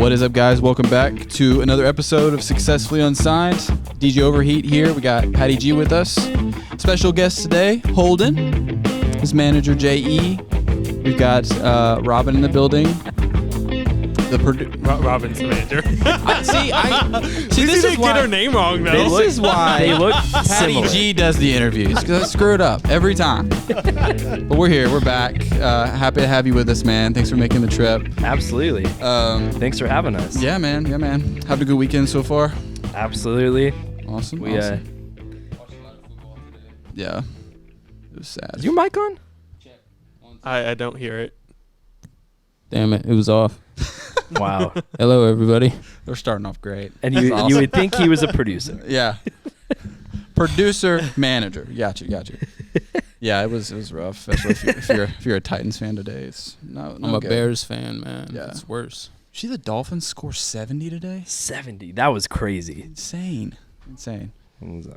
What is up, guys? Welcome back to another episode of Successfully Unsigned. DJ Overheat here. We got Patty G with us. Special guest today, Holden. His manager, J.E. We've got Robin in the building. Robin's the manager. See, this is why get her name wrong, though. This is why they look Patty similar. G does the interviews, because I screw it up every time. But we're here. We're back. Happy to have you with us, man. Thanks for making the trip. Absolutely. Thanks for having us. Yeah, man. Having a good weekend so far? Absolutely. Awesome. Yeah. It was sad. Is your mic on? I don't hear it. Damn it was off. Wow. Hello, everybody. They're starting off great. And you would think he was a producer. Yeah. Producer, manager. Got you. Yeah, it was rough, especially if you're a Titans fan today. It's no I'm a good. Bears fan, man. Yeah. It's worse. See the Dolphins score 70 today? 70. That was crazy. Insane. It was,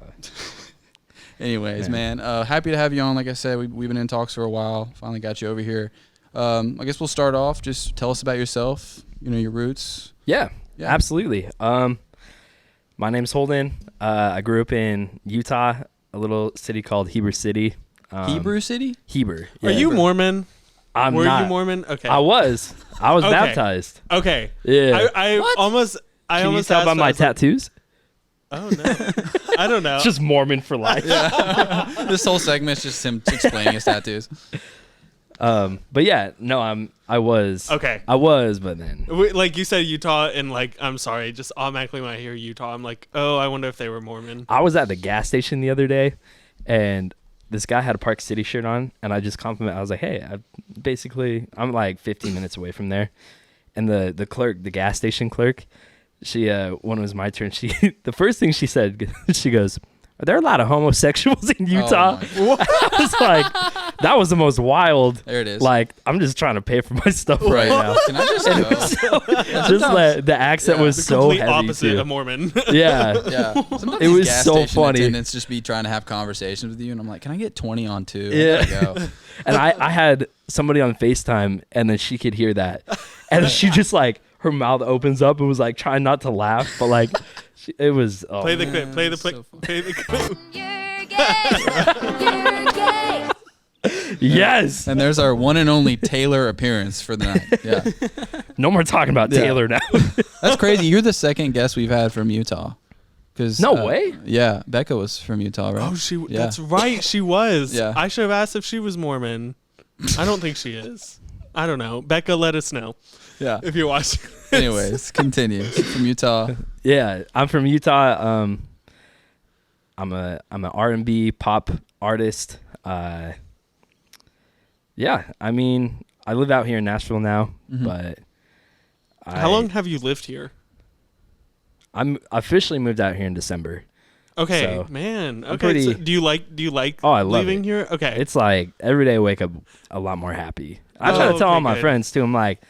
Anyways, man, happy to have you on. Like I said, we've been in talks for a while. Finally got you over here. I guess we'll start off. Just tell us about yourself, your roots. Yeah, absolutely. My name's Holden. I grew up in Utah, a little city called Heber City. Hebrew City? Heber. Are you Mormon? Were you Mormon? Okay. I was Okay. baptized. Okay. Yeah. I almost Can you tell by my tattoos? Oh, no. I don't know. It's just Mormon for life. This whole segment's just him explaining his tattoos. But yeah, no, I was. Okay. I was, but then. Like you said Utah, and I'm sorry, just automatically when I hear Utah, I'm like, oh, I wonder if they were Mormon. I was at the gas station the other day, and this guy had a Park City shirt on, and I just complimented. I was like, hey, I'm like 15 minutes away from there. And the clerk, the gas station clerk, she, when it was my turn, the first thing she said, she goes, are there a lot of homosexuals in Utah? I was like, that was the most wild. There it is. Like, I'm just trying to pay for my stuff right now. Can I just go? The accent was The so complete heavy opposite too. of Mormon. Yeah. Sometimes It these was gas so station funny. attendants just be trying to have conversations with you, and I'm like, can I get 20 on 2? Yeah. I gotta go. And I had somebody on FaceTime, and then she could hear that. And she just like, her mouth opens up and was like trying not to laugh, but like, it was. Oh, Play the clip. Play the so clip. Play the clip. You're gay. yes. And there's our one and only Taylor appearance for the night. Yeah. No more talking about Yeah. Taylor now. That's crazy. You're the second guest we've had from Utah. No way. Yeah. Becca was from Utah, right? Oh, Yeah. that's right. She was. Yeah. I should have asked if she was Mormon. I don't think she is. I don't know. Becca, let us know Yeah. if you're watching this. Anyways, continue. From Utah. Yeah, I'm from Utah. I'm an R&B pop artist. Yeah, I mean, I live out here in Nashville now, but How long have you lived here? I'm officially moved out here in December. Okay, So, man. I'm Okay, pretty- so do you like Oh, I love living it. here? Okay. It's like every day I wake up a lot more happy. I try to tell all my good. friends too. I'm like,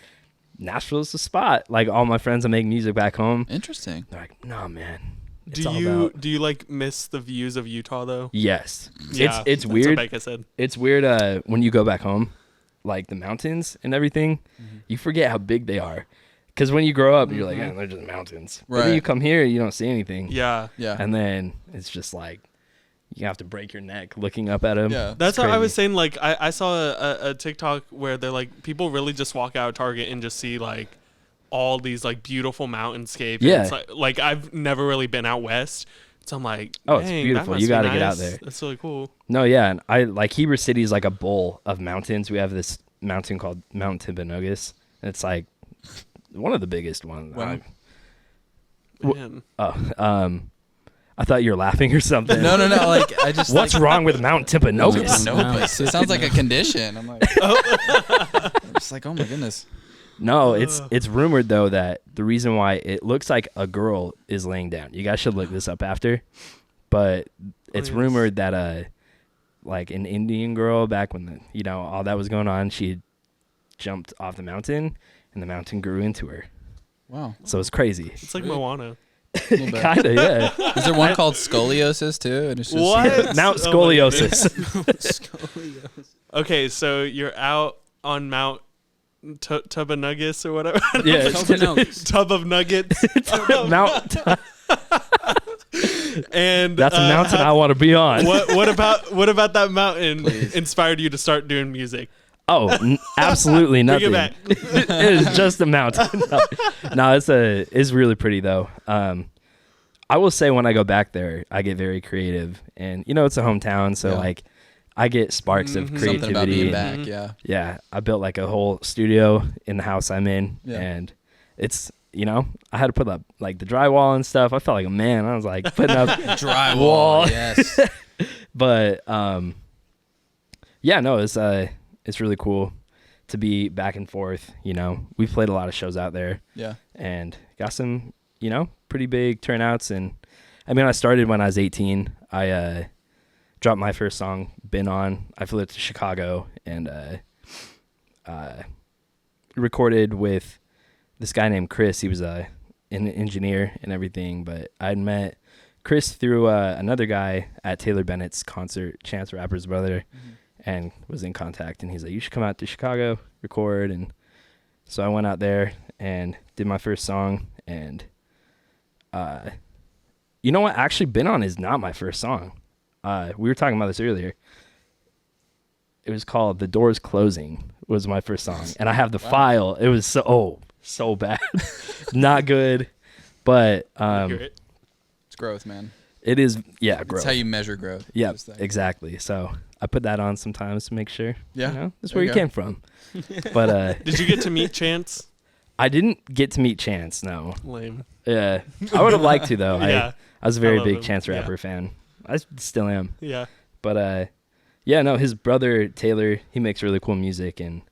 Nashville's the spot. Like all my friends that make music back home, Interesting. they're like, no man. It's do all you about- do you like miss the views of Utah though? Yes. Yeah, it's that's weird. what Becca said. It's weird when you go back home, like the mountains and everything, you forget how big they are. Because when you grow up, you're like, yeah, they're just mountains. But Right. then you come here, you don't see anything. Yeah. Yeah. And then it's just like, you have to break your neck looking up at them. Yeah. That's what I crazy. was saying. Like, I saw a TikTok where they're like, people really just walk out of Target and just see like all these like beautiful mountainscapes. Yeah. It's like I've never really been out west. So I'm like, Oh, it's dang, beautiful. that You must be gotta get out nice. there. That's really cool. No, yeah. And I like Heber City is like a bowl of mountains. We have this mountain called Mount Timpanogos. And it's like one of the biggest ones. Wow. Man. I thought you were laughing or something. No. Like, I just. What's wrong with Mount Timpanogos? Timpanogos. It sounds like a condition. I'm like, I'm just like, oh my goodness. No, it's rumored though that the reason why it looks like a girl is laying down. You guys should look this up after. But it's Please. rumored that like an Indian girl back when all that was going on, she jumped off the mountain and the mountain grew into her. Wow. So it's crazy. It's like Moana. A little bit. Kind of, yeah. Is there one called scoliosis too? And it's just What? Mount Oh my Scoliosis. Okay, so you're out on Mount tub of nuggets or whatever. Yeah, Tub of nuggets. Mount. And That's a mountain I want to be on. what about that mountain Please. inspired you to start doing music? Oh, absolutely Bring nothing. it back. It is just a mountain. No, it's really pretty though. I will say when I go back there, I get very creative, and it's a hometown, so like I get sparks of creativity. Something about being back, yeah. Yeah, I built like a whole studio in the house I'm in, and it's I had to put up like the drywall and stuff. I felt like a man. I was like putting up drywall. Yes. But yeah, no, it's really cool to be back and forth. We've played a lot of shows out there. Yeah. And got some, pretty big turnouts. And I mean, I started when I was 18. I dropped my first song, Been On. I flew to Chicago and recorded with this guy named Chris. He was an engineer and everything, but I'd met Chris through another guy at Taylor Bennett's concert, Chance the Rapper's brother, and was in contact. And he's like, you should come out to Chicago, record. And so I went out there and did my first song. And you know what? Actually, Been On is not my first song. We were talking about this earlier. It was called The Doors Closing was my first song. And I have the file. It was so bad. Not good. But it's growth, man. It is, growth. It's how you measure growth. Yeah, exactly. So I put that on sometimes to make sure. Yeah. That's where you came from. But did you get to meet Chance? I didn't get to meet Chance, no. Lame. Yeah. I would have liked to though. Yeah. I was a very big him. Chance the Rapper fan. I still am. Yeah. But yeah, no, his brother Taylor, he makes really cool music, and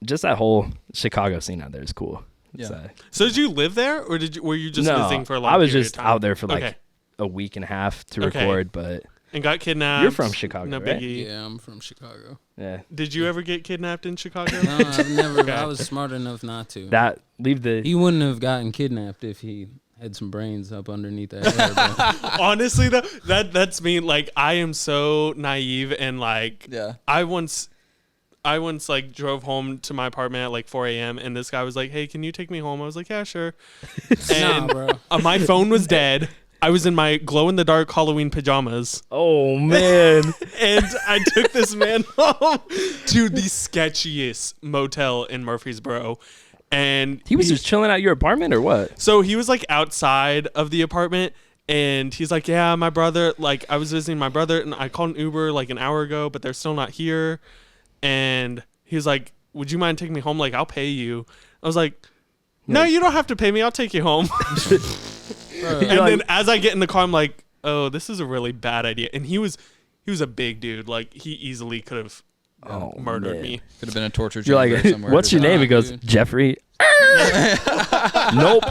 just that whole Chicago scene out there is cool. Yeah. So did you live there, or were you just visiting for a long I was period just of time? out there for like a week and a half to record, but and got kidnapped. You're from Chicago, no right? biggie. Yeah, I'm from Chicago. Yeah. Did you ever get kidnapped in Chicago? No, I've never. I was smart enough not to. He wouldn't have gotten kidnapped if he had some brains up underneath that hair. Honestly, though, that's me. Like, I am so naive, and like, I once like drove home to my apartment at like 4 a.m. and this guy was like, "Hey, can you take me home?" I was like, "Yeah, sure." And bro. My phone was dead. I was in my glow-in-the-dark Halloween pajamas. Oh, man. And I took this man home to the sketchiest motel in Murfreesboro. And he was just chilling at your apartment or what? So he was like outside of the apartment, and he's like, yeah, my brother, like I was visiting my brother, and I called an Uber like an hour ago, but they're still not here. And he was like, would you mind taking me home? Like, I'll pay you. I was like, no, you don't have to pay me. I'll take you home. And then as I get in the car, I'm like, oh, this is a really bad idea. And he was a big dude. Like, he easily could have murdered me. Could have been a torture chamber. You're like, somewhere. What's your name? He goes, Jeffrey. Nope.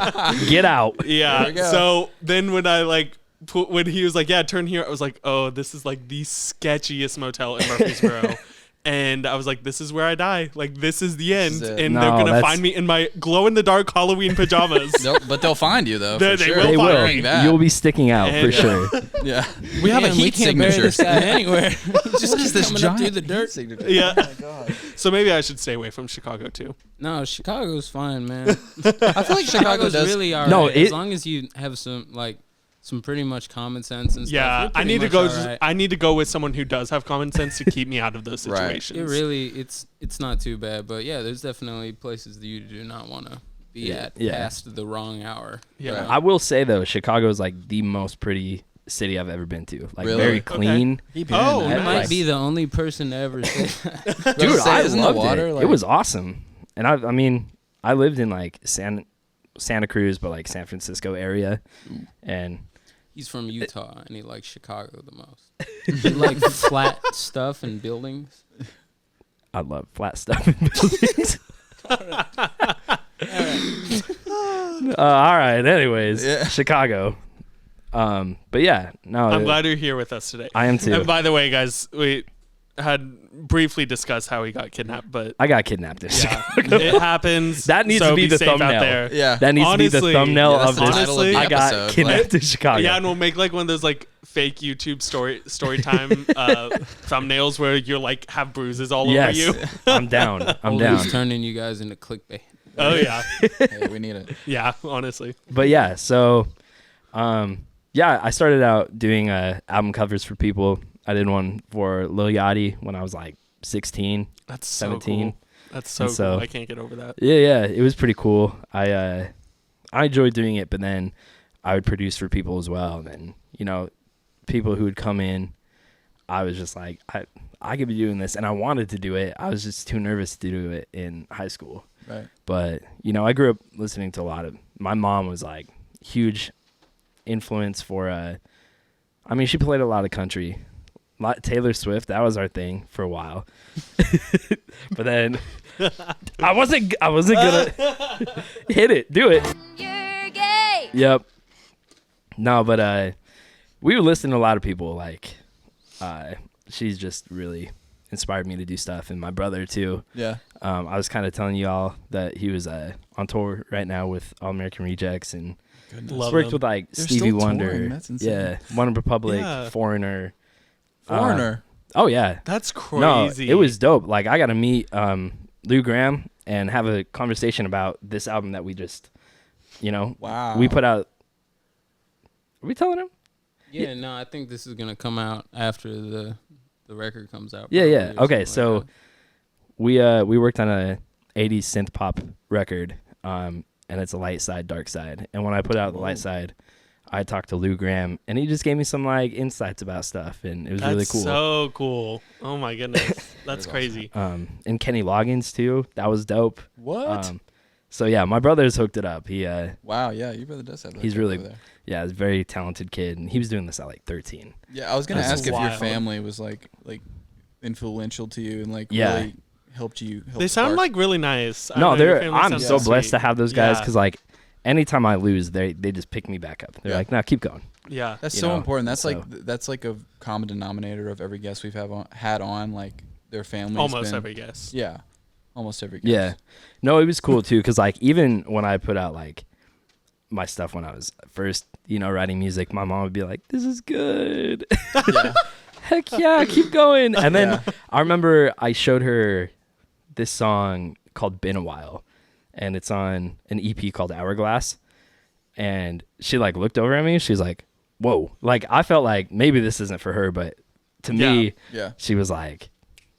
Get out. Yeah. So then when I like, when he was like, yeah, turn here, I was like, oh, this is like the sketchiest motel in Murfreesboro. And I was like, this is where I die. Like, this is the end. And they're going to find me in my glow-in-the-dark Halloween pajamas. But they'll find you, though. They sure. will find me. You'll be sticking out for sure. Yeah. We have a heat signature. This guy anywhere. Just what is this coming up through the dirt. Yeah. Oh my God. So maybe I should stay away from Chicago, too. No, Chicago's fine, man. I feel like Chicago's really all right. No, as long as you have some pretty much common sense and stuff. Yeah, I need to go. Right. I need to go with someone who does have common sense to keep me out of those situations. It really, it's not too bad, but yeah, there's definitely places that you do not want to be at past the wrong hour. Yeah, right? I will say though, Chicago is like the most pretty city I've ever been to. Like very clean. Okay. I might be the only person to ever say that. Dude, I loved water, it. like... It was awesome, and I mean, I lived in like Santa Cruz, but like San Francisco area, and. He's from Utah, and he likes Chicago the most. He likes flat stuff and buildings. I love flat stuff and buildings. All right. Anyways, Chicago. But yeah, no. I'm glad you're here with us today. I am too. And by the way, guys, had briefly discussed how he got kidnapped, but I got kidnapped this yeah, it happens. That needs so to be the safe out thumbnail. there. Yeah. That needs to be the Honestly, thumbnail that's of the this. title of the I got episode, kidnapped in Chicago. Yeah, and we'll make like one of those like fake YouTube story time thumbnails where you're like have bruises all over you. I'm down. I'm down. Holden's turning you guys into clickbait. Oh yeah, Hey, we need it. yeah. Honestly, But yeah, so yeah, I started out doing album covers for people. I did one for Lil Yachty when I was like 16. that's 17. so cool. That's so And so- cool. I can't get over that. Yeah, it was pretty cool. I enjoyed doing it, but then I would produce for people as well. And then, you know, people who would come in, I was just like, I could be doing this, and I wanted to do it. I was just too nervous to do it in high school. Right. But, you know, I grew up listening to a lot of, my mom was like huge influence for, I mean, she played a lot of country. Taylor Swift, that was our thing for a while. But then I wasn't gonna hit it, do it. You're gay. Yep. No, but we would listen to a lot of people. Like, she's just really inspired me to do stuff, and my brother too. Yeah. I was kind of telling you all that he was on tour right now with All American Rejects, and Goodness. Love worked them. with like They're Stevie still Wonder. touring. That's insane. Yeah, One Republic, Yeah. Foreigner. Foreigner. Oh yeah. That's crazy. No, it was dope. Like, I got to meet Lou Graham and have a conversation about this album that we just, you know, Wow. we put out. Are we telling him? Yeah, no, I think this is gonna come out after the record comes out. Yeah, yeah. probably, or Okay, something like so we worked on a 80s synth pop record, and it's a light side, dark side. And when I put out the light side, I talked to Lou Graham, and he just gave me some like insights about stuff, and it was That's really cool. so cool. Oh my goodness, that's crazy. And Kenny Loggins too. That was dope. What? So yeah, my brother's hooked it up. He Wow. Yeah, your brother does have that. He's over really there. yeah, he's a very talented kid, and he was doing this at like 13. Yeah, I was gonna That's ask if your wild. family was like influential to you and like Yeah. really helped you. They sound like really nice. I No, don't know, your they're. family I'm sounds so sweet. blessed to have those guys Yeah. because like anytime I lose, they just pick me back up. They're Yeah. like, "No, keep going." Yeah, That's you so know, important. That's so- that's like a common denominator of every guest we've had on. Like their family. almost every guess. Yeah, almost every guest. Yeah. No, it was cool too because like even when I put out like my stuff when I was first, you know, writing music, my mom would be like, "This is good." Yeah. Heck yeah, keep going. And then Yeah. I remember I showed her this song called Been a While, and it's on an EP called Hourglass. And she like looked over at me. She's like, "Whoa!" Like I felt like maybe this isn't for her, but to me, Yeah. she was like,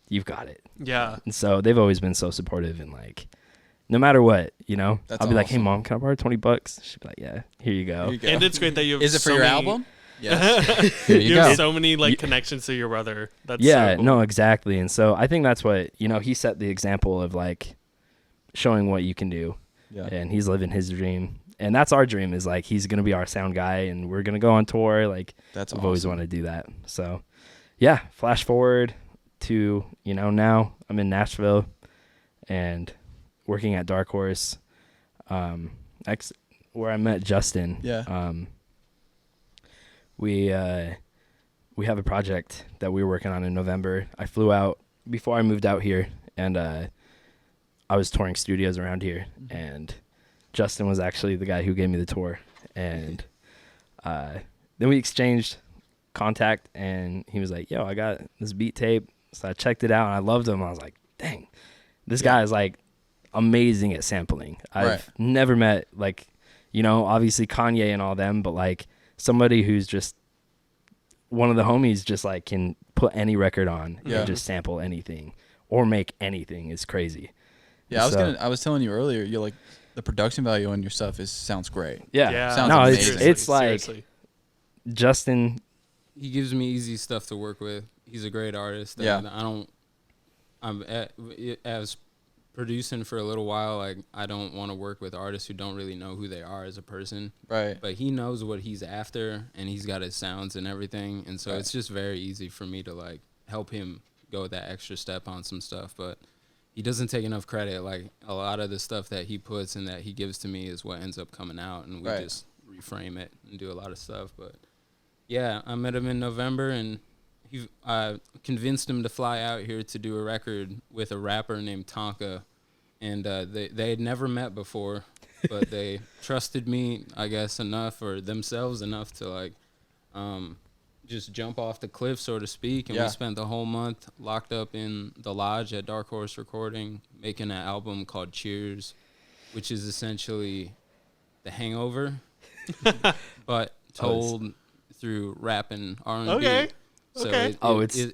"You've got it." Yeah, And so they've always been so supportive and like, no matter what, you know, That's I'll be like, "Hey awesome. mom, can I borrow $20?" She'd be like, "Yeah, here you go." Here you go. and it's great that you have. Is it for so your many- album? Yes. Here you You go. have so many like connections to your brother. That's Yeah, so cool. no, exactly. And so I think that's what, you know, he set the example of like showing what you can do, Yeah. and he's living his dream. And that's our dream is like, he's going to be our sound guy and we're going to go on tour. Like That's we've always awesome. wanted to do that. So yeah, flash forward to, you know, now I'm in Nashville and working at Dark Horse, where I met Justin. Yeah. We have a project that we were working on in November. I flew out before I moved out here, and I was touring studios around here, and Justin was actually the guy who gave me the tour. And then we exchanged contact, and he was like, "Yo, I got this beat tape." So I checked it out, and I loved him. I was like, "Dang, this guy is like amazing at sampling." I've Right. never met like, you know, obviously Kanye and all them, but like somebody who's just one of the homies just like can put any record on Yeah. and just sample anything or make anything is crazy. Yeah, So- I was telling you earlier, you're like the production value on your stuff sounds great. Yeah. Yeah. Sounds No, amazing. it's like Seriously. Justin. He gives me easy stuff to work with. He's a great artist. Yeah. And as producing for a little while, like I don't want to work with artists who don't really know who they are as a person. Right. But he knows what he's after, and he's got his sounds and everything, and so Right. it's just very easy for me to like help him go that extra step on some stuff. But he doesn't take enough credit. Like a lot of the stuff that he puts and that he gives to me is what ends up coming out, and we Right. just reframe it and do a lot of stuff. But yeah, I met him in November, and I convinced him to fly out here to do a record with a rapper named Tonka, and they had never met before, but they trusted me, I guess, enough, or themselves enough to like just jump off the cliff, so to speak. And we spent the whole month locked up in the lodge at Dark Horse Recording, making an album called Cheers, which is essentially The Hangover, but told through rap and R&B. Okay. So Okay.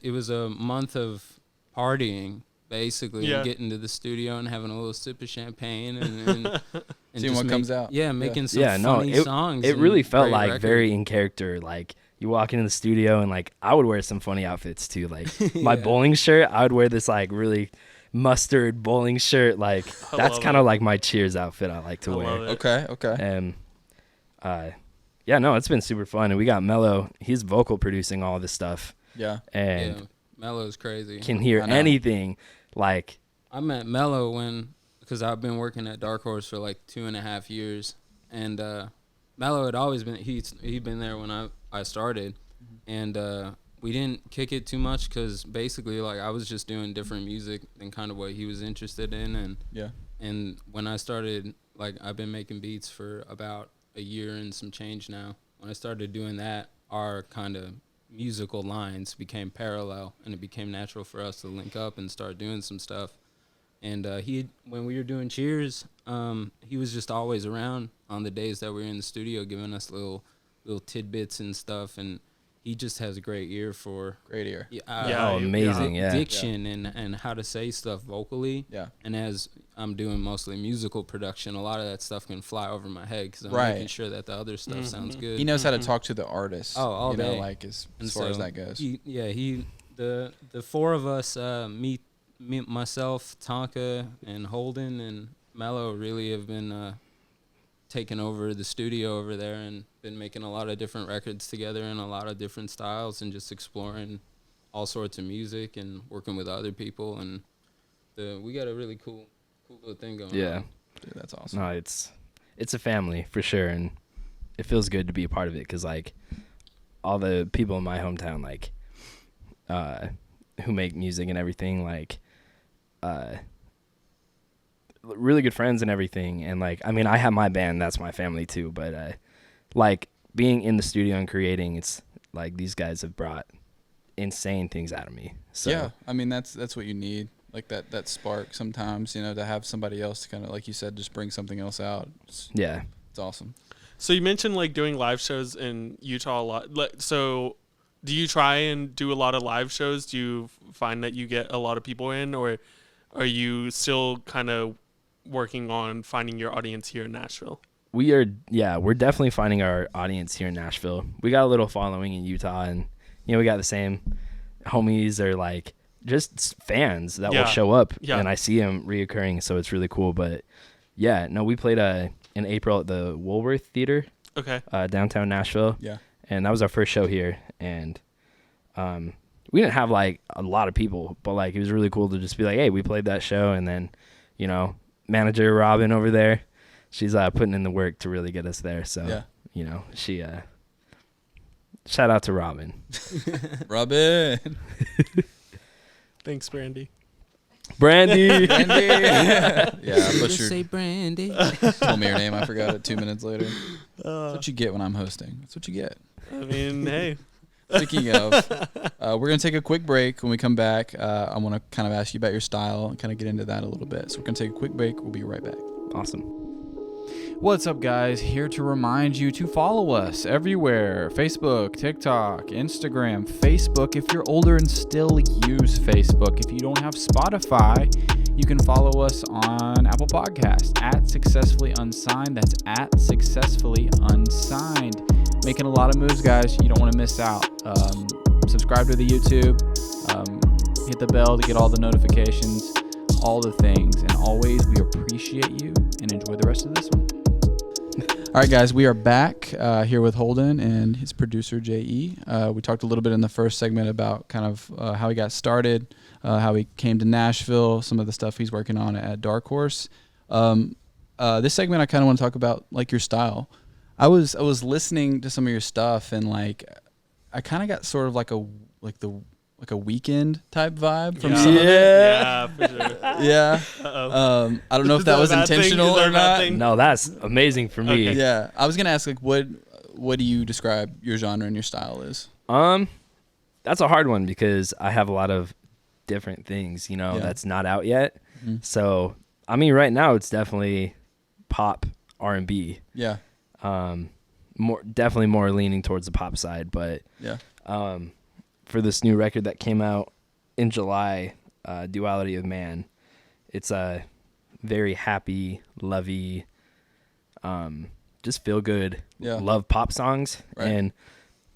it was a month of partying, basically, and getting to the studio and having a little sip of champagne and seeing what comes out. Yeah, making some funny songs. It really felt great like record. very in character. Like you walk into the studio and like I would wear some funny outfits too. Like my bowling shirt, I would wear this like really mustard bowling shirt. Like that's kind of like my Cheers outfit I like to wear. Okay. And yeah, no, it's been super fun. And we got Mello. He's vocal producing all this stuff. Yeah. And Mello's crazy. can hear anything. Like I met Mello because I've been working at Dark Horse for like 2.5 years, and Mello had always been he'd been there when I started, and we didn't kick it too much because basically like I was just doing different music than kind of what he was interested in, and when I started, like I've been making beats for about a year and some change now. When I started doing that, our kind of musical lines became parallel, and it became natural for us to link up and start doing some stuff. And when we were doing Cheers, he was just always around on the days that we were in the studio, giving us little tidbits and stuff. And he just has a great ear for amazing, diction and how to say stuff vocally. Yeah. And as I'm doing mostly musical production, a lot of that stuff can fly over my head because I'm making sure that the other stuff sounds good. He knows how to talk to the artist. all day. Know, like as far as that goes. The four of us, me, myself, Tonka, and Holden and Mello really have been taking over the studio over there and been making a lot of different records together in a lot of different styles and just exploring all sorts of music and working with other people. And we got a really cool little thing going on. Yeah. Dude, that's awesome. No, it's a family for sure, and it feels good to be a part of it because like all the people in my hometown, like who make music and everything, like really good friends and everything. And like I mean, I have my band, that's my family too, but like being in the studio and creating, it's like these guys have brought insane things out of me. So yeah, I mean that's what you need, like that spark sometimes, you know, to have somebody else to kind of, like you said, just bring something else out. It's awesome. So you mentioned like doing live shows in Utah a lot. So do you try and do a lot of live shows? Do you find that you get a lot of people in, or are you still kind of working on finding your audience here in Nashville? we're definitely finding our audience here in Nashville. We got a little following in Utah, and you know, we got the same homies or like just fans that will show up, and I see them reoccurring, so it's really cool. But yeah, no, we played in April at the Woolworth Theater, downtown Nashville, and that was our first show here. And we didn't have like a lot of people, but like it was really cool to just be like, hey, we played that show. And then, you know, manager Robin over there, she's putting in the work to really get us there. So you know, she shout out to Robin. Robin. Thanks, Brandy. Brandy. Yeah, I butchered. Say Brandy. Told me her name. I forgot it 2 minutes later. That's what you get when I'm hosting. That's what you get. I mean, hey. Speaking of, we're going to take a quick break. When we come back, I want to kind of ask you about your style and kind of get into that a little bit. So we're going to take a quick break. We'll be right back. Awesome. What's up, guys? Here to remind you to follow us everywhere. Facebook, TikTok, Instagram, Facebook. If you're older and still use Facebook, if you don't have Spotify, you can follow us on Apple Podcasts at Successfully Unsigned. That's at Successfully Unsigned. Making a lot of moves, guys. You don't want to miss out. Subscribe to the YouTube. Hit the bell to get all the notifications, all the things. And always, we appreciate you and enjoy the rest of this one. All right, guys, we are back here with Holden and his producer, J.E. We talked a little bit in the first segment about kind of how he got started, how he came to Nashville, some of the stuff he's working on at Dark Horse. This segment, I kind of want to talk about, like, your style. I was listening to some of your stuff, and, like, I kind of got sort of like the like a Weekend type vibe from Yeah. some of it. Yeah, for sure. Yeah. Uh-oh. I don't know if that was intentional or not. No, that's amazing for me. Okay. Yeah, I was gonna ask like what do you describe your genre and your style as? That's a hard one because I have a lot of different things, that's not out yet. Mhm. So, I mean, right now it's definitely pop R&B. Yeah. Definitely more leaning towards the pop side, but Yeah. for this new record that came out in July, Duality of Man, it's a very happy, lovey, just feel good, love pop songs. Right. And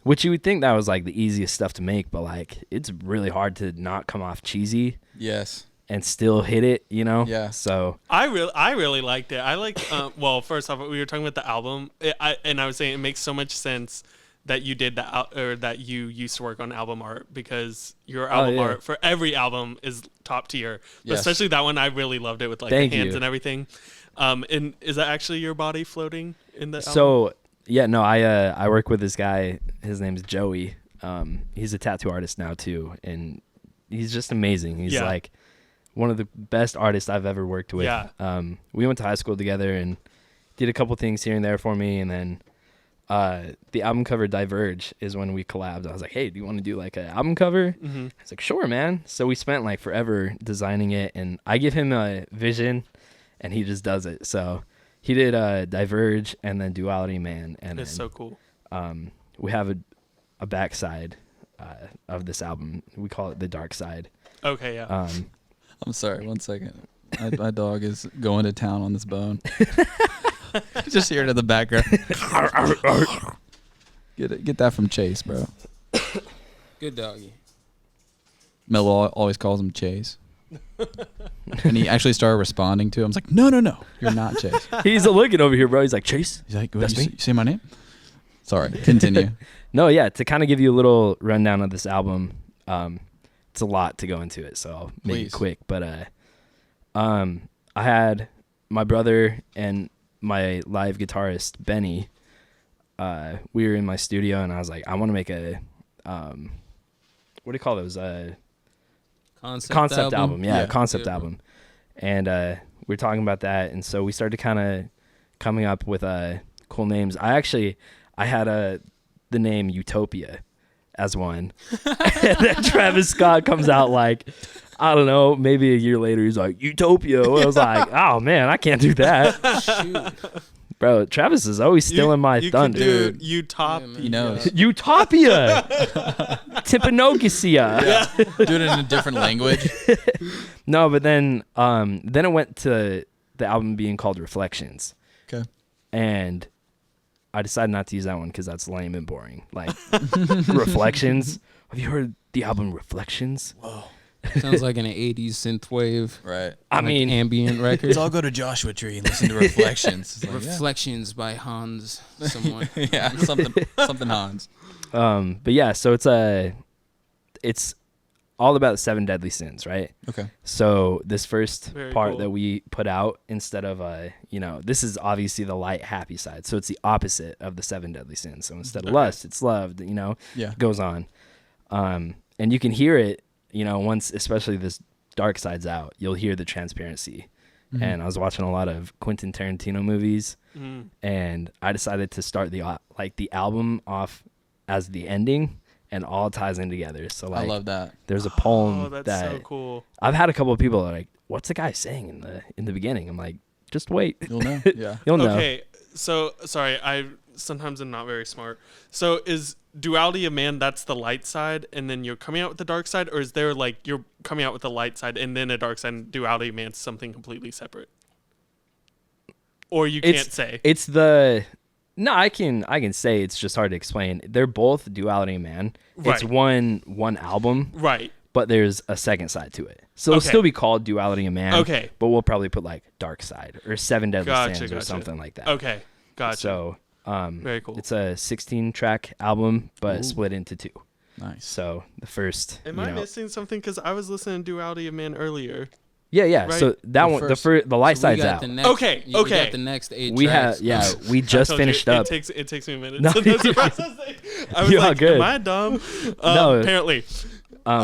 which you would think that was like the easiest stuff to make, but like it's really hard to not come off cheesy Yes. and still hit it, Yeah. So I really liked it. I like. Well, first off, we were talking about the album, and I was saying it makes so much sense that you did that you used to work on album art because your album art for every album is top tier. But Yes. especially that one, I really loved it with like Thank the hands you. and everything. And is that actually your body floating in the album? So yeah, no, I work with this guy. His name's Joey. He's a tattoo artist now too, and he's just amazing. He's like one of the best artists I've ever worked with. Yeah. We went to high school together and did a couple things here and there for me, and then the album cover Diverge is when we collabed. I was like, hey, do you want to do like an album cover? Mm-hmm. I was like, sure, man. So we spent like forever designing it, and I give him a vision and he just does it. So he did Diverge and then Duality Man, and It's then, so cool. we have a backside of this album. We call it the Dark Side. Okay, yeah. I'm sorry. 1 second. My dog is going to town on this bone. Just hear it in the background. Get that from Chase, bro. Good doggy. Mello always calls him Chase. And he actually started responding to him. I was like, no, you're not Chase. He's looking over here, bro. He's like, Chase? He's like, That's you me? say my name? Sorry, continue. No, yeah, to kind of give you a little rundown of this album, it's a lot to go into it, so I'll make Please. it quick. But I had my brother and my live guitarist, Benny. We were in my studio, and I was like, I want to make a, what do you call those? Concept album. Yeah, concept album. And we were talking about that, and so we started kind of coming up with cool names. I had the name Utopia as one. And then Travis Scott comes out like, I don't know, maybe a year later, he's like, Utopia. I was like, oh, man, I can't do that. Shoot. Bro, Travis is always stealing my thunder. Dude, Utopia. He knows. Utopia. Timpanogacia. Yeah. Do it in a different language. No, but then it went to the album being called Reflections. Okay. And I decided not to use that one because that's lame and boring. Like, Reflections. Have you heard the album Reflections? Whoa. Sounds like an 80s synthwave. Right. I mean, ambient record. Let's all go to Joshua Tree and listen to Reflections. It's like, Reflections by Hans someone. yeah, something Hans. but yeah, so it's all about the 7 deadly sins, right? Okay. So this first Very part cool. that we put out, instead of this is obviously the light, happy side. So it's the opposite of the 7 deadly sins. So instead of lust, it's love. Yeah. Goes on, and you can hear it. Once, especially this dark side's out, you'll hear the transparency. Mhm. And I was watching a lot of Quentin Tarantino movies, Mm. and I decided to start the album off as the ending, and all ties in together. So I love that. there's a poem Oh, that's that so cool. I've had a couple of people that are like, "What's the guy saying in the beginning?" I'm like, "Just wait, You'll know. Yeah. you'll know." Okay, so sorry, I sometimes am not very smart. So is Duality of Man, that's the light side, and then you're coming out with the dark side, or is there like you're coming out with the light side and then a dark side, and Duality of Man's something completely separate? Or you can't say. It's no, I can say it's just hard to explain. They're both Duality of Man. It's Right. one album, Right. but there's a second side to it. So it'll Okay. still be called Duality of Man. Okay. But we'll probably put like Dark Side or 7 Deadly Gotcha, Sins or gotcha. something like that. Okay. Gotcha. So Very cool. it's a 16-track album, but Ooh. split into 2. Nice. So the first, Am I missing something? Because I was listening to Duality of Man earlier. yeah. Right. So that The one, first- the light So we side's got out. the next, Okay, We okay. got the next 8 We tracks. have, we I just told you, finished up. It takes me a minute. No, Sometimes to process it. I was You're all like, good. am I dumb? No. Apparently.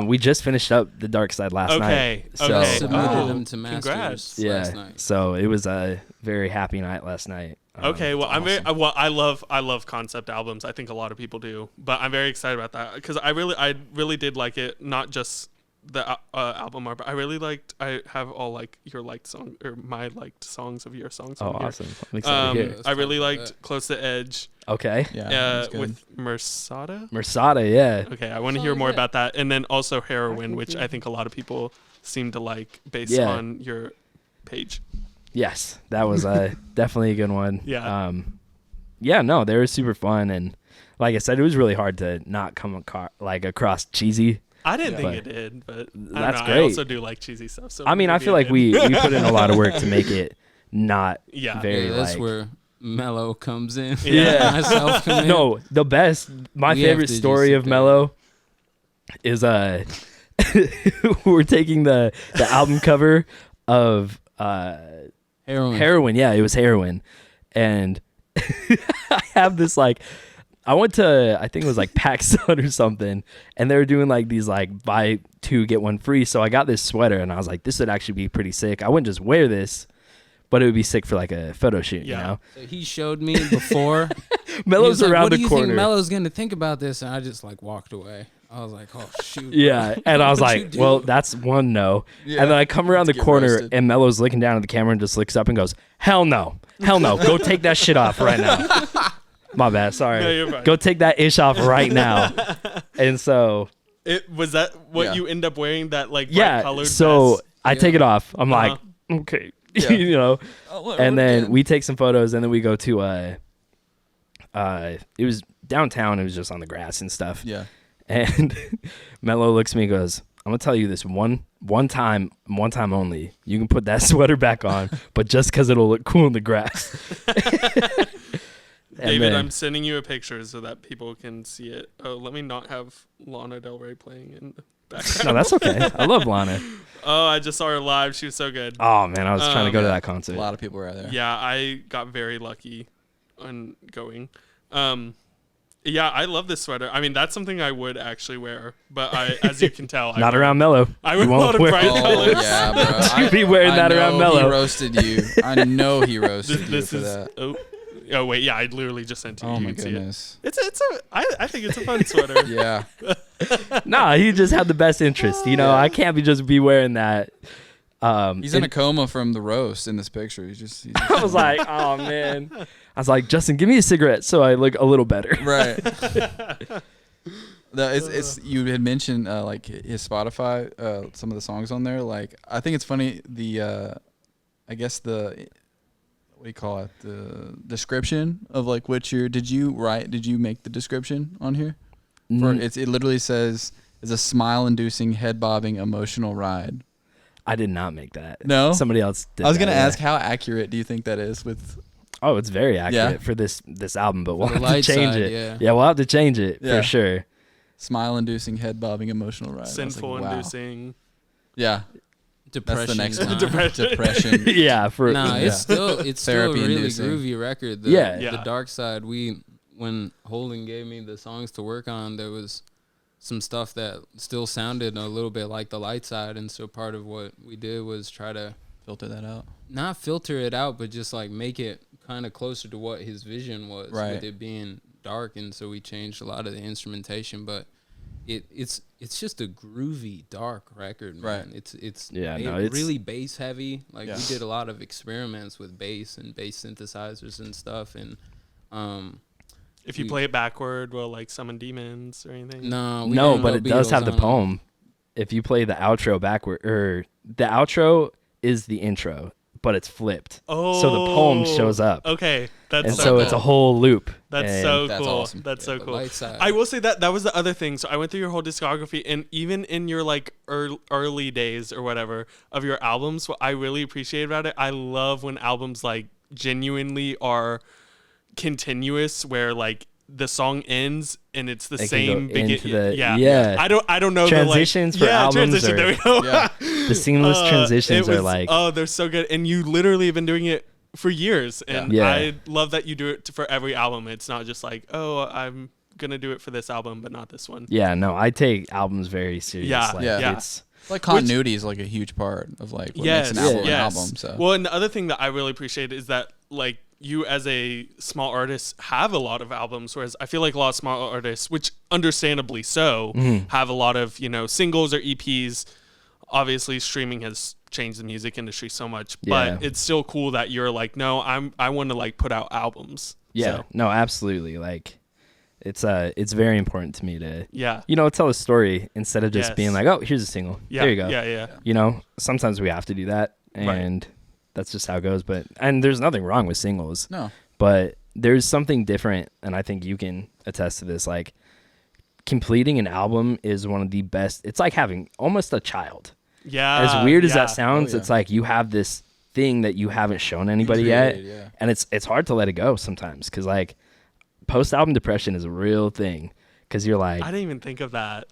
We just finished up The Dark Side last night. So, Okay. Submitted them to congrats. masters yeah. last night. So it was a very happy night last night. Okay, well, I'm very awesome. well. I love concept albums. I think a lot of people do, but I'm very excited about that because I really did like it. Not just the album art, but I really liked. I have all like your liked song or my liked songs of your songs. Oh, over here. awesome! I'm excited to hear it. I really Let's talk about liked Close to Edge. Okay, Yeah, that's good. With Mersada. Mersada, yeah. Okay, I want to Oh, hear more yeah. about that, and then also Heroin, which I think a lot of people seem to like based Yeah. on your page. Yes, that was definitely a good one. Yeah. Yeah, no, they were super fun, and like I said, it was really hard to not come across cheesy. I didn't think But it did, but I don't that's know. I great. also do like cheesy stuff. So I mean, I maybe feel it like did. we put in a lot of work to make it not Yeah. very Yeah, that's like. where Mello comes in. Yeah. Myself come in. No, the best. My We have favorite to just story sit of there. Mello is we're taking the album cover of Heroin. Yeah, it was Heroin, and I have this like. I went to, I think it was like PacSun or something, and they were doing like these like buy two get one free. So I got this sweater, and I was like, this would actually be pretty sick. I wouldn't just wear this, but it would be sick for like a photo shoot, Yeah. you know? So he showed me before. Mello's He was like, around what the do you corner. think Mello's gonna think about this? And I just like walked away. I was like, oh shoot. bro. Yeah, and I was What'd you like, do? well, that's one no. Yeah. And then I come around the Let's get corner, roasted. and Mello's looking down at the camera and just looks up and goes, hell no, go take that shit off right now. My bad, sorry. No, you're fine. Go take that ish off right now. And so, It was that what Yeah. you end up wearing, that like bright yeah, colored so vest? I take it off. I'm Uh-huh. like, okay, Yeah. you know. Oh, And then we take some photos, and then we go to it was downtown. It was just on the grass and stuff. Yeah. And Mello looks at me and goes, I'm gonna tell you this one time only. You can put that sweater back on, but just because it'll look cool in the grass. And David, then- I'm sending you a picture so that people can see it. Oh, let me not have Lana Del Rey playing in the background. no, that's okay. I love Lana. Oh, I just saw her live. She was so good. Oh man, I was trying to go to Yeah. that concert. A lot of people were out there. Yeah, I got very lucky on going. Yeah, I love this sweater. I mean, that's something I would actually wear, but as you can tell, Not around Mello. I You wear a won't lot of wear- bright Oh, colors. yeah, bro. You'd be wearing that know around Mello. He roasted you. I know he roasted you This for is that. oh wait, yeah, I literally just sent it to you. Oh You my can see it. goodness. I think it's a fun sweater. Yeah. Nah, he just had the best interest. You know, Yeah. I can't be wearing that. He's in a coma from the roast in this picture. He's just I was like, oh man. I was like, Justin, give me a cigarette so I look a little better. right. It's you had mentioned like his Spotify, some of the songs on there. Like I think it's funny I guess the what do you call it, the description of like what did you make the description on here? It literally says it's a smile-inducing, head-bobbing, emotional ride. I did not make that. No? Somebody else did. I was that, gonna yeah. ask how accurate do you think that is with? Oh, it's very accurate Yeah? for this album, but we'll the have to light change side, it. yeah. We'll have to change it Yeah. for sure. Smile-inducing, head-bobbing, emotional ride. I was like, Sinful wow. inducing. Yeah, Depression. that's the next one. Depression. Depression. Yeah, for Nah, Yeah. it's still a Therapy really inducing. groovy record. Yeah. Yeah. The Dark Side. When Holden gave me the songs to work on, there was some stuff that still sounded a little bit like the light side, and so part of what we did was try to Filter that out. not filter it out, but just like make it kind of closer to what his vision was, Right. with it being dark, and so we changed a lot of the instrumentation, but it's just a groovy dark record, man. Right. It's it's really bass heavy. Like Yeah. we did a lot of experiments with bass and bass synthesizers and stuff, and If you play it backward, will like summon demons or anything? no, No, but it does have the poem. If you play the outro backward, or the outro is the intro, but it's flipped. Oh, So the poem shows up. Okay, that's And so, so cool. it's a whole loop. That's And so That's cool. awesome. That's so the cool. light side. I will say that was the other thing. So I went through your whole discography, and even in your like early days or whatever of your albums, what I really appreciate about it, I love when albums like genuinely are continuous, where like the song ends and it's the It can same go into the- yeah. yeah. I don't know Transitions the, for like, yeah, albums transition, are- there we go. Yeah. The seamless transitions it was- are like, oh, they're so good, and you literally have been doing it for years, and Yeah. I love that you do it for every album. It's not just like, oh, I'm gonna do it for this album, but not this one. Yeah, no, I take albums very serious. Yeah, like, yeah. It's Like continuity is like a huge part of like what Yes, makes an album yeah. an album. So Well, and the other thing that I really appreciate is that like you as a small artist have a lot of albums, whereas I feel like a lot of small artists, which understandably so, have a lot of, you know, singles or EPs. Obviously, streaming has changed the music industry so much, but it's still cool that you're like, no, I want to like put out albums. Yeah, So, no, absolutely. Like, it's very important to me to, yeah. you know, tell a story instead of just being like, oh, here's a single. Yeah, there you go. Yeah. You know, sometimes we have to do that, and that's just how it goes. And there's nothing wrong with singles. no, But there's something different, and I think you can attest to this. Like, completing an album is one of the best. It's like having almost a child. Yeah. As weird as that sounds, Oh, yeah. it's like you have this thing that you haven't shown anybody yet, yeah. and it's hard to let it go sometimes, because like post-album depression is a real thing, because you're like, I didn't even think of that.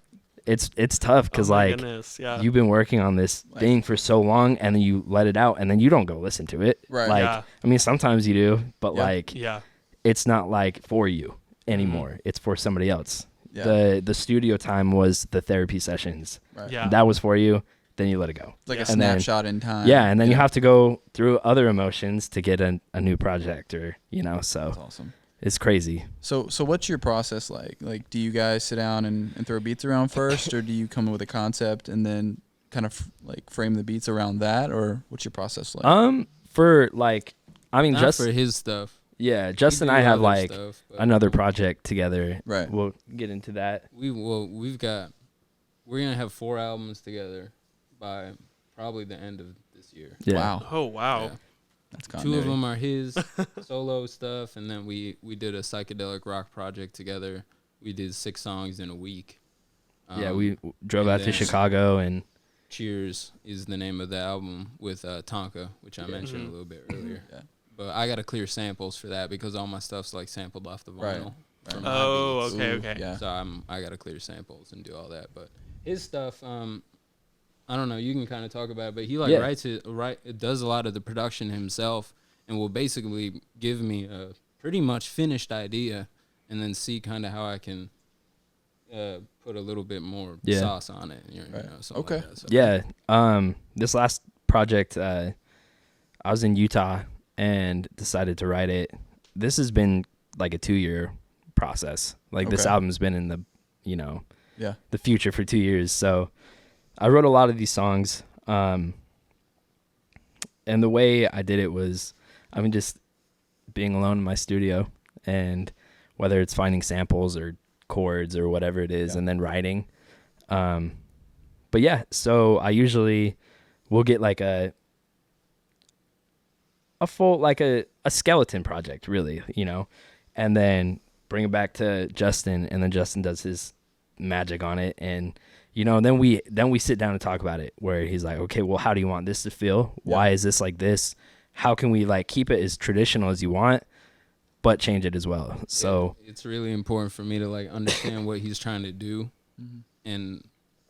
it's tough, because Oh my like goodness, yeah. you've been working on this thing for so long, and then you let it out, and then you don't go listen to it. Right. Like, Yeah. I mean, sometimes you do, but Yeah. like Yeah. it's not like for you anymore. It's for somebody else. Yeah. The studio time was the therapy sessions. Right. Yeah. That was for you. Then you let it go. Like a And then- snapshot in time. Yeah, and then you have to go through other emotions to get a new project, or you know, so That's awesome. it's crazy. So what's your process like? Like, do you guys sit down and throw beats around first, or do you come up with a concept and then kind of like frame the beats around that, or what's your process like? For like, I mean, Not just for his stuff. yeah, We Justin do and I have other like stuff, but another project together. Right. We'll get into that. we're gonna have 4 albums together by probably the end of this year. Yeah. Wow. Oh wow. Yeah. That's 2 continuity. of them are his solo stuff, and then we did a psychedelic rock project together. We did 6 songs in a week. Yeah, we drove and out to then- Chicago, and Cheers is the name of the album with Tonka, which I mentioned a little bit earlier. Yeah. But I got to clear samples for that because all my stuff's like sampled off the Right. vinyl. from Right. my Oh, beats. okay, Ooh, okay. Yeah. So I got to clear samples and do all that. But his stuff, I don't know. You can kind of talk about it, but he Yeah. does a lot of the production himself, and will basically give me a pretty much finished idea, and then see kind of how I can put a little bit more Yeah. sauce on it. Right. Something Okay. Like that. So, yeah, this last project, I was in Utah and decided to write it. This has been like a 2-year process. Like this Okay. album's been in the, you know, Yeah. the future for 2 years. So I wrote a lot of these songs. And the way I did it was, I mean, just being alone in my studio, and whether it's finding samples or chords or whatever it is, Yeah. and then writing. But yeah, so I usually will get like a full, like a skeleton project, really, you know, and then bring it back to Justin, and then Justin does his magic on it, and you know, then we sit down and talk about it, where he's like, okay, well, how do you want this to feel? Why is this like this? How can we like keep it as traditional as you want, but change it as well? So it's really important for me to like understand what he's trying to do, and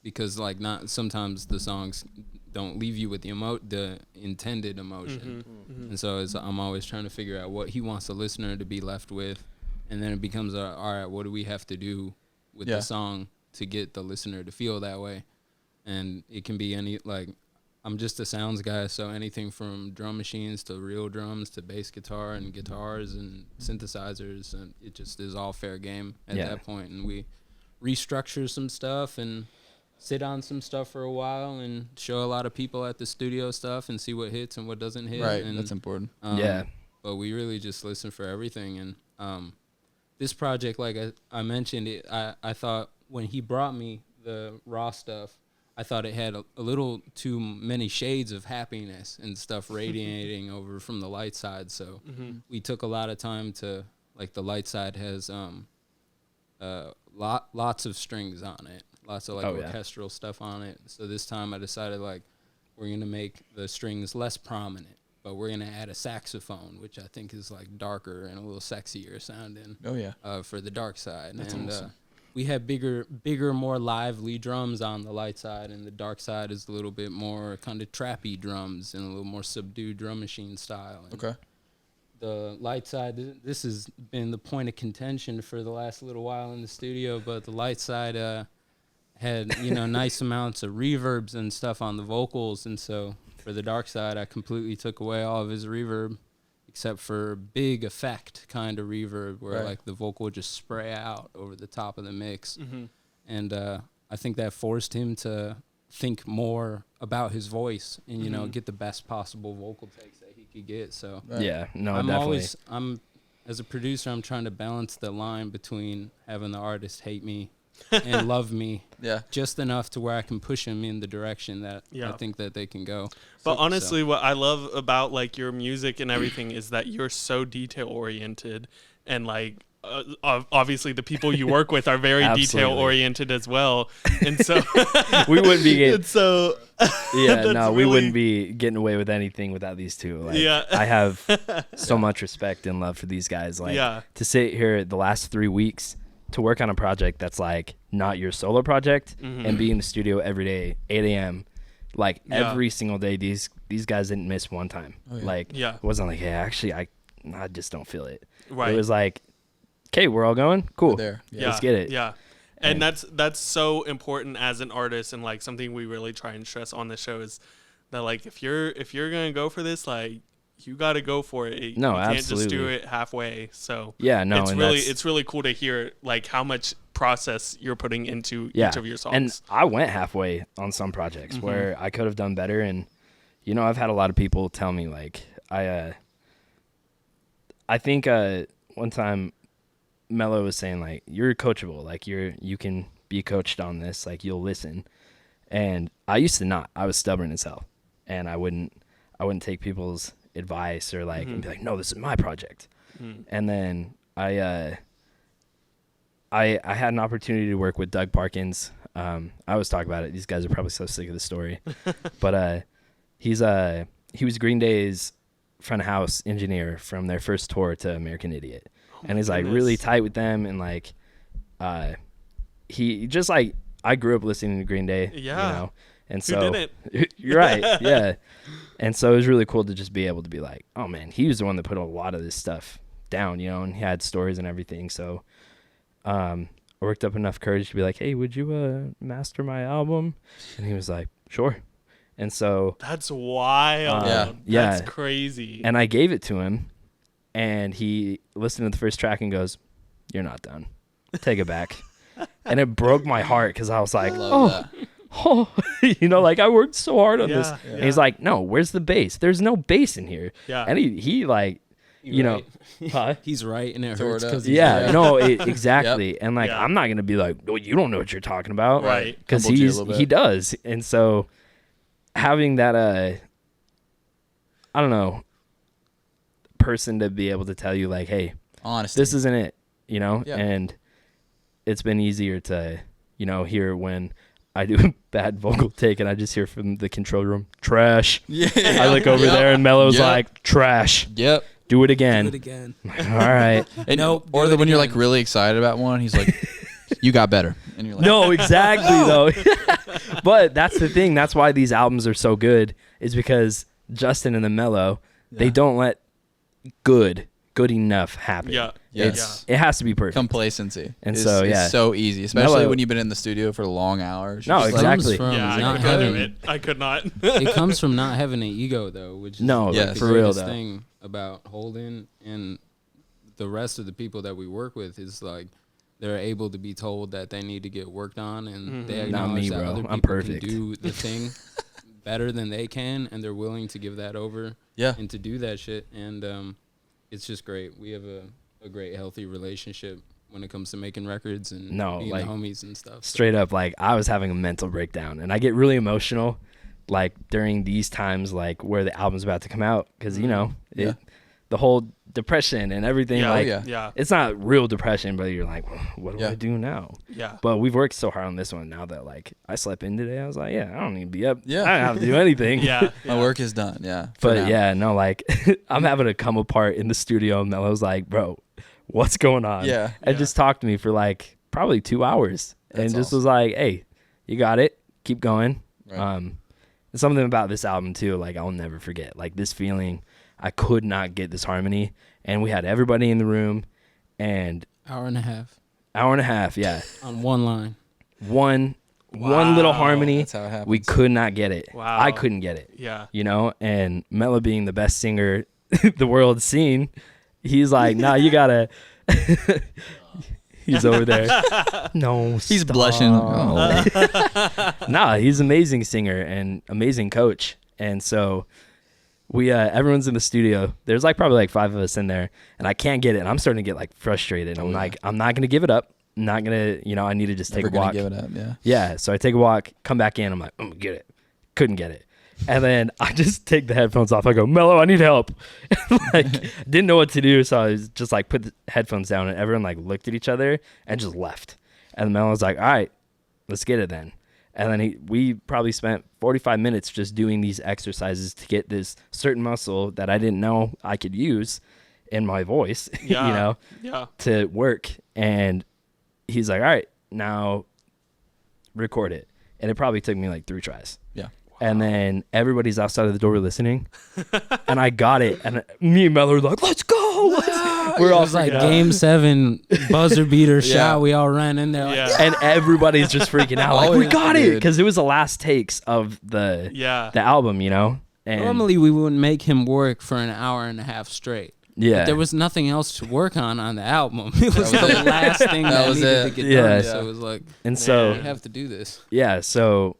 because like not sometimes the songs don't leave you with the intended emotion, and so I'm always trying to figure out what he wants the listener to be left with, and then it becomes all right, what do we have to do with the song to get the listener to feel that way? And it can be any, like, I'm just a sounds guy, so anything from drum machines to real drums to bass guitar and guitars and synthesizers, and it just is all fair game at that point. And we restructure some stuff and sit on some stuff for a while and show a lot of people at the studio stuff and see what hits and what doesn't hit. Right. And, That's important. yeah. But we really just listen for everything. And this project, like I mentioned, I thought when he brought me the raw stuff, I thought it had a little too many shades of happiness and stuff radiating over from the light side. So we took a lot of time to, like, the light side has lots of strings on it, lots of like orchestral stuff on it. So this time I decided, like, we're going to make the strings less prominent, but we're going to add a saxophone, which I think is like darker and a little sexier sounding. Oh yeah. For the dark side. That's and awesome. we have bigger, more lively drums on the light side, and the dark side is a little bit more kind of trappy drums and a little more subdued drum machine style. And Okay. the light side, this has been the point of contention for the last little while in the studio, but the light side had, nice amounts of reverbs and stuff on the vocals. And so for the dark side, I completely took away all of his reverb, except for big effect kind of reverb where like the vocal would just spray out over the top of the mix. And I think that forced him to think more about his voice and, get the best possible vocal takes that he could get. So Yeah, no, I'm definitely. as a producer, I'm trying to balance the line between having the artist hate me and love me just enough to where I can push them in the direction that I think that they can go. But honestly, what I love about like your music and everything is that you're so detail oriented, and like obviously the people you work with are very detail oriented as well, and so we wouldn't be getting, and so we wouldn't be getting away with anything without these two. Like, I have so much respect and love for these guys. Like to sit here the last 3 weeks to work on a project that's like not your solo project and be in the studio every day, 8 a.m. Like every single day, these guys didn't miss one time. It wasn't like, hey, actually, I just don't feel it. Right. It was like, okay, we're all going, cool. Let's get it. Yeah. And that's so important as an artist, and like something we really try and stress on the show is that like if you're gonna go for this, like you got to go for it. No, you can't absolutely. just do it halfway. So it's really cool to hear like how much process you're putting into each of your songs. And I went halfway on some projects where I could have done better, and I've had a lot of people tell me like I think one time Mello was saying like you're coachable, like you can be coached on this, like you'll listen. And I used to not. I was stubborn as hell, and I wouldn't take people's advice or like and be like, no, this is my project. And then I had an opportunity to work with Doug Parkins. I always talk about it. These guys are probably so sick of the story, but he was Green Day's front of house engineer from their first tour to American Idiot, and he's like really tight with them, and like he just like I grew up listening to Green Day, and so who didn't? You're right, yeah. And so it was really cool to just be able to be like, oh man, he was the one that put a lot of this stuff down, and he had stories and everything. So I worked up enough courage to be like, hey, would you master my album? And he was like, sure. And so that's wild. That's crazy. And I gave it to him, and he listened to the first track and goes, you're not done. Take it back. And it broke my heart because I was like, like I worked so hard on this. And he's like, no, where's the bass? There's no bass in here. And he like, he's right, and it hurts because exactly. Yep. And like, I'm not going to be like, oh, you don't know what you're talking about. Right. Because he does. And so having that, I don't know, person to be able to tell you like, hey, honesty, this isn't it, and it's been easier to, hear when I do a bad vocal take and I just hear from the control room, trash. I look over there and Mello's like, trash. Do it again. All right. Or when you're like really excited about one, he's like, you got better. And you're like, no, exactly though. But that's the thing. That's why these albums are so good, is because Justin and the Mello, they don't let good enough happen. It has to be perfect. Complacency. And is so easy, especially when you've been in the studio for long hours. No, exactly. I could not. It comes from not having an ego though, which is for real though. Thing about Holden and the rest of the people that we work with is like they're able to be told that they need to get worked on, and they acknowledge that other people can do the thing better than they can, and they're willing to give that over and to do that shit. And it's just great. We have a great, healthy relationship when it comes to making records and being like, homies and stuff. Straight up, like I was having a mental breakdown, and I get really emotional like during these times, like where the album's about to come out, because the whole depression and everything, it's not real depression, but you're like, well, what do I do now? But we've worked so hard on this one now that like I slept in today. I was like, I don't need to be up. I don't have to do anything. My work is done. But like I'm having to come apart in the studio, and Mello's like, bro, what's going on? And just talked to me for like probably 2 hours. That's and just was like, hey, you got it, keep going. Something about this album too, like I'll never forget, like this feeling I could not get this harmony, and we had everybody in the room, and Hour and a half yeah, on one line. one little harmony. That's how it happens. We could not get it. Wow. I couldn't get it. Yeah. You know, and M.F.A being the best singer the world's seen, he's like, nah, you gotta. He's over there. No, He's stop. blushing. Oh. Nah, he's an amazing singer and amazing coach. And so we everyone's in the studio. There's like probably like 5 of us in there, and I can't get it. And I'm starting to get like frustrated. I'm like, I'm not gonna give it up. I'm not gonna, I need to just Never take a walk. gonna give it up. Yeah. Yeah, so I take a walk, come back in. I'm like, I'm gonna get it. Couldn't get it. And then I just take the headphones off. I go, Mello, I need help. Like, didn't know what to do, so I was just like put the headphones down, and everyone like looked at each other and just left. And Mello was like, all right, let's get it then. And then we probably spent 45 minutes just doing these exercises to get this certain muscle that I didn't know I could use in my voice, Yeah. to work. And he's like, all right, now record it. And it probably took me like 3 tries. Yeah. And then everybody's outside of the door listening. And I got it. And me and Mel were like, let's go. We're all It was like freaking out. Game 7 buzzer beater shot. We all ran in there. Like, Yeah. And everybody's just freaking out. Like, we Always, got it. dude. Because it was the last takes of the album, And normally we wouldn't make him work for an hour and a half straight. yeah. But there was nothing else to work on the album. It was That was the it. last thing that was needed it. to get Yeah. done. So it was like, And so, we have to do this. yeah. So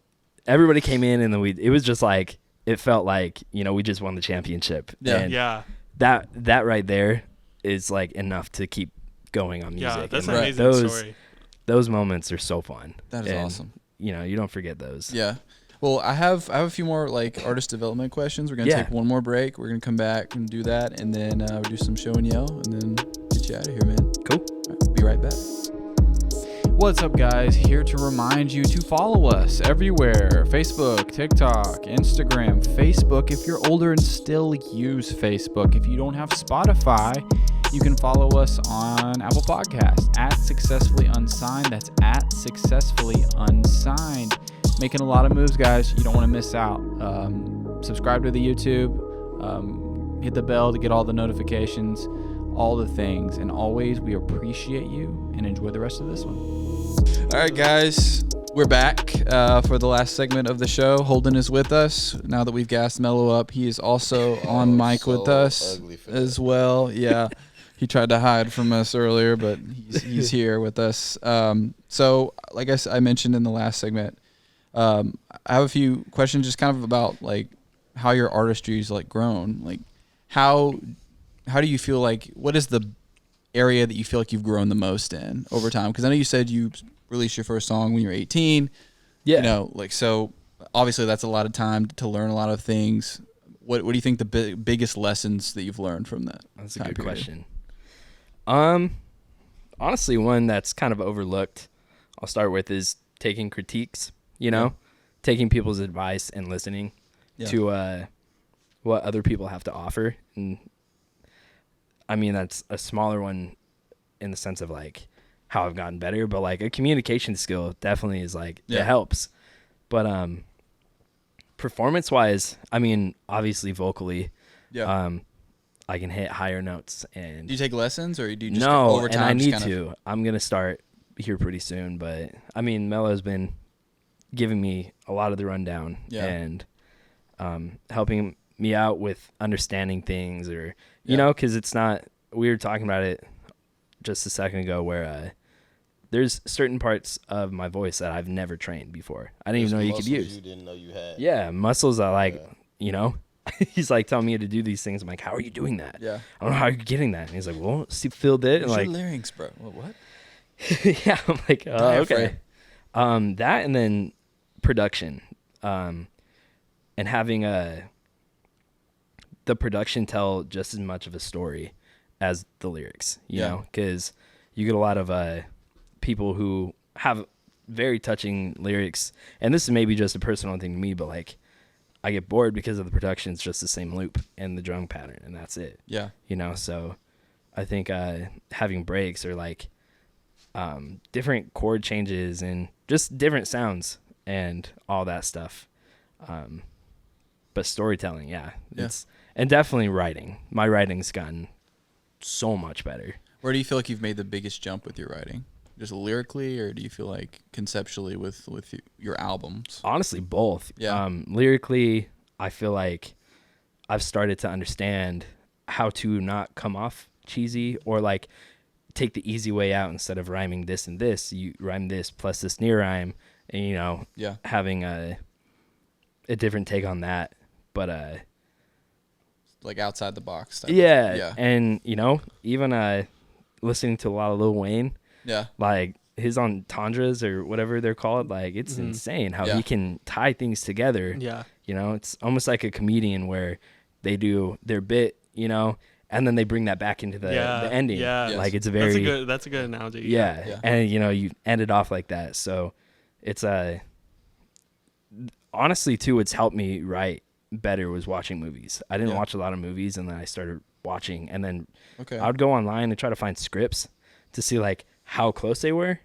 everybody came in, and then it was just like, it felt like, we just won the championship. Yeah. And Yeah. that right there is like enough to keep going on music. Yeah. That's And an Right. amazing story. those moments are so fun. That is And, awesome. You don't forget those. Yeah. Well, I have a few more like artist development questions. We're gonna take one more break. We're gonna come back and do that, and then we'll do some show and yell, and then get you out of here, man. Cool. All right, be right back. What's up, guys? Here to remind you to follow us everywhere: Facebook, TikTok, Instagram. Facebook, if you're older and still use Facebook. If you don't have Spotify, you can follow us on Apple Podcasts at Successfully Unsigned. That's at Successfully Unsigned. Making a lot of moves, guys. You don't want to miss out. Subscribe to the YouTube. Hit the bell to get all the notifications, all the things. And always, we appreciate you and enjoy the rest of this one. All right, guys. We're back for the last segment of the show. Holden is with us. Now that we've gassed Mello up, he is also on mic with us as well. Yeah. He tried to hide from us earlier, but he's here with us. So, like I mentioned in the last segment, I have a few questions just kind of about like how your artistry's like grown. Like how do you feel like, what is the area that you feel like you've grown the most in over time? Because I know you said you released your first song when you were 18. Yeah. So obviously that's a lot of time to learn a lot of things. What do you think the biggest lessons that you've learned from that? That's a good question. Honestly, one that's kind of overlooked, I'll start with, is taking critiques, taking people's advice and listening to what other people have to offer. And I mean, that's a smaller one in the sense of like how I've gotten better, but like a communication skill definitely is like, it helps. But performance wise, I mean, obviously vocally, I can hit higher notes. And do you take lessons, or do you just no? over time? And I need to. I'm gonna start here pretty soon. But I mean, Mello's been giving me a lot of the rundown and helping me out with understanding things, or because it's not. We were talking about it just a second ago, where there's certain parts of my voice that I've never trained before. I didn't even know you could use. You didn't know you had. Yeah, muscles are like, he's like telling me to do these things. I'm like, how are you doing that? Yeah. I don't know how you're getting that. And he's like, well, filled it. And like, larynx, bro. What? yeah, I'm like, okay. Diaphragm. That, and then production, and having the production tell just as much of a story as the lyrics, you know, because you get a lot of people who have very touching lyrics, and this is maybe just a personal thing to me, but like, I get bored because of the production. It's just the same loop and the drum pattern, and that's it. Yeah. So I think having breaks, or like different chord changes and just different sounds and all that stuff But storytelling, Yeah. and definitely writing. My writing's gotten so much better. Where do you feel like you've made the biggest jump with your writing? Just lyrically, or do you feel like conceptually with your albums? Honestly, both. Yeah. Lyrically, I feel like I've started to understand how to not come off cheesy or like take the easy way out. Instead of rhyming this and this, you rhyme this plus this near rhyme, and having a different take on that. But like outside the box type yeah. And even listening to a lot of Lil Wayne, like his entendres or whatever they're called, like it's insane how he can tie things together. It's almost like a comedian where they do their bit, and then they bring that back into the ending. Like it's very that's a good analogy. Yeah. And you end it off like that. So it's honestly too, it's helped me write better was watching movies. I didn't watch a lot of movies, and then I started watching, and then I would go online and try to find scripts to see like how close they were.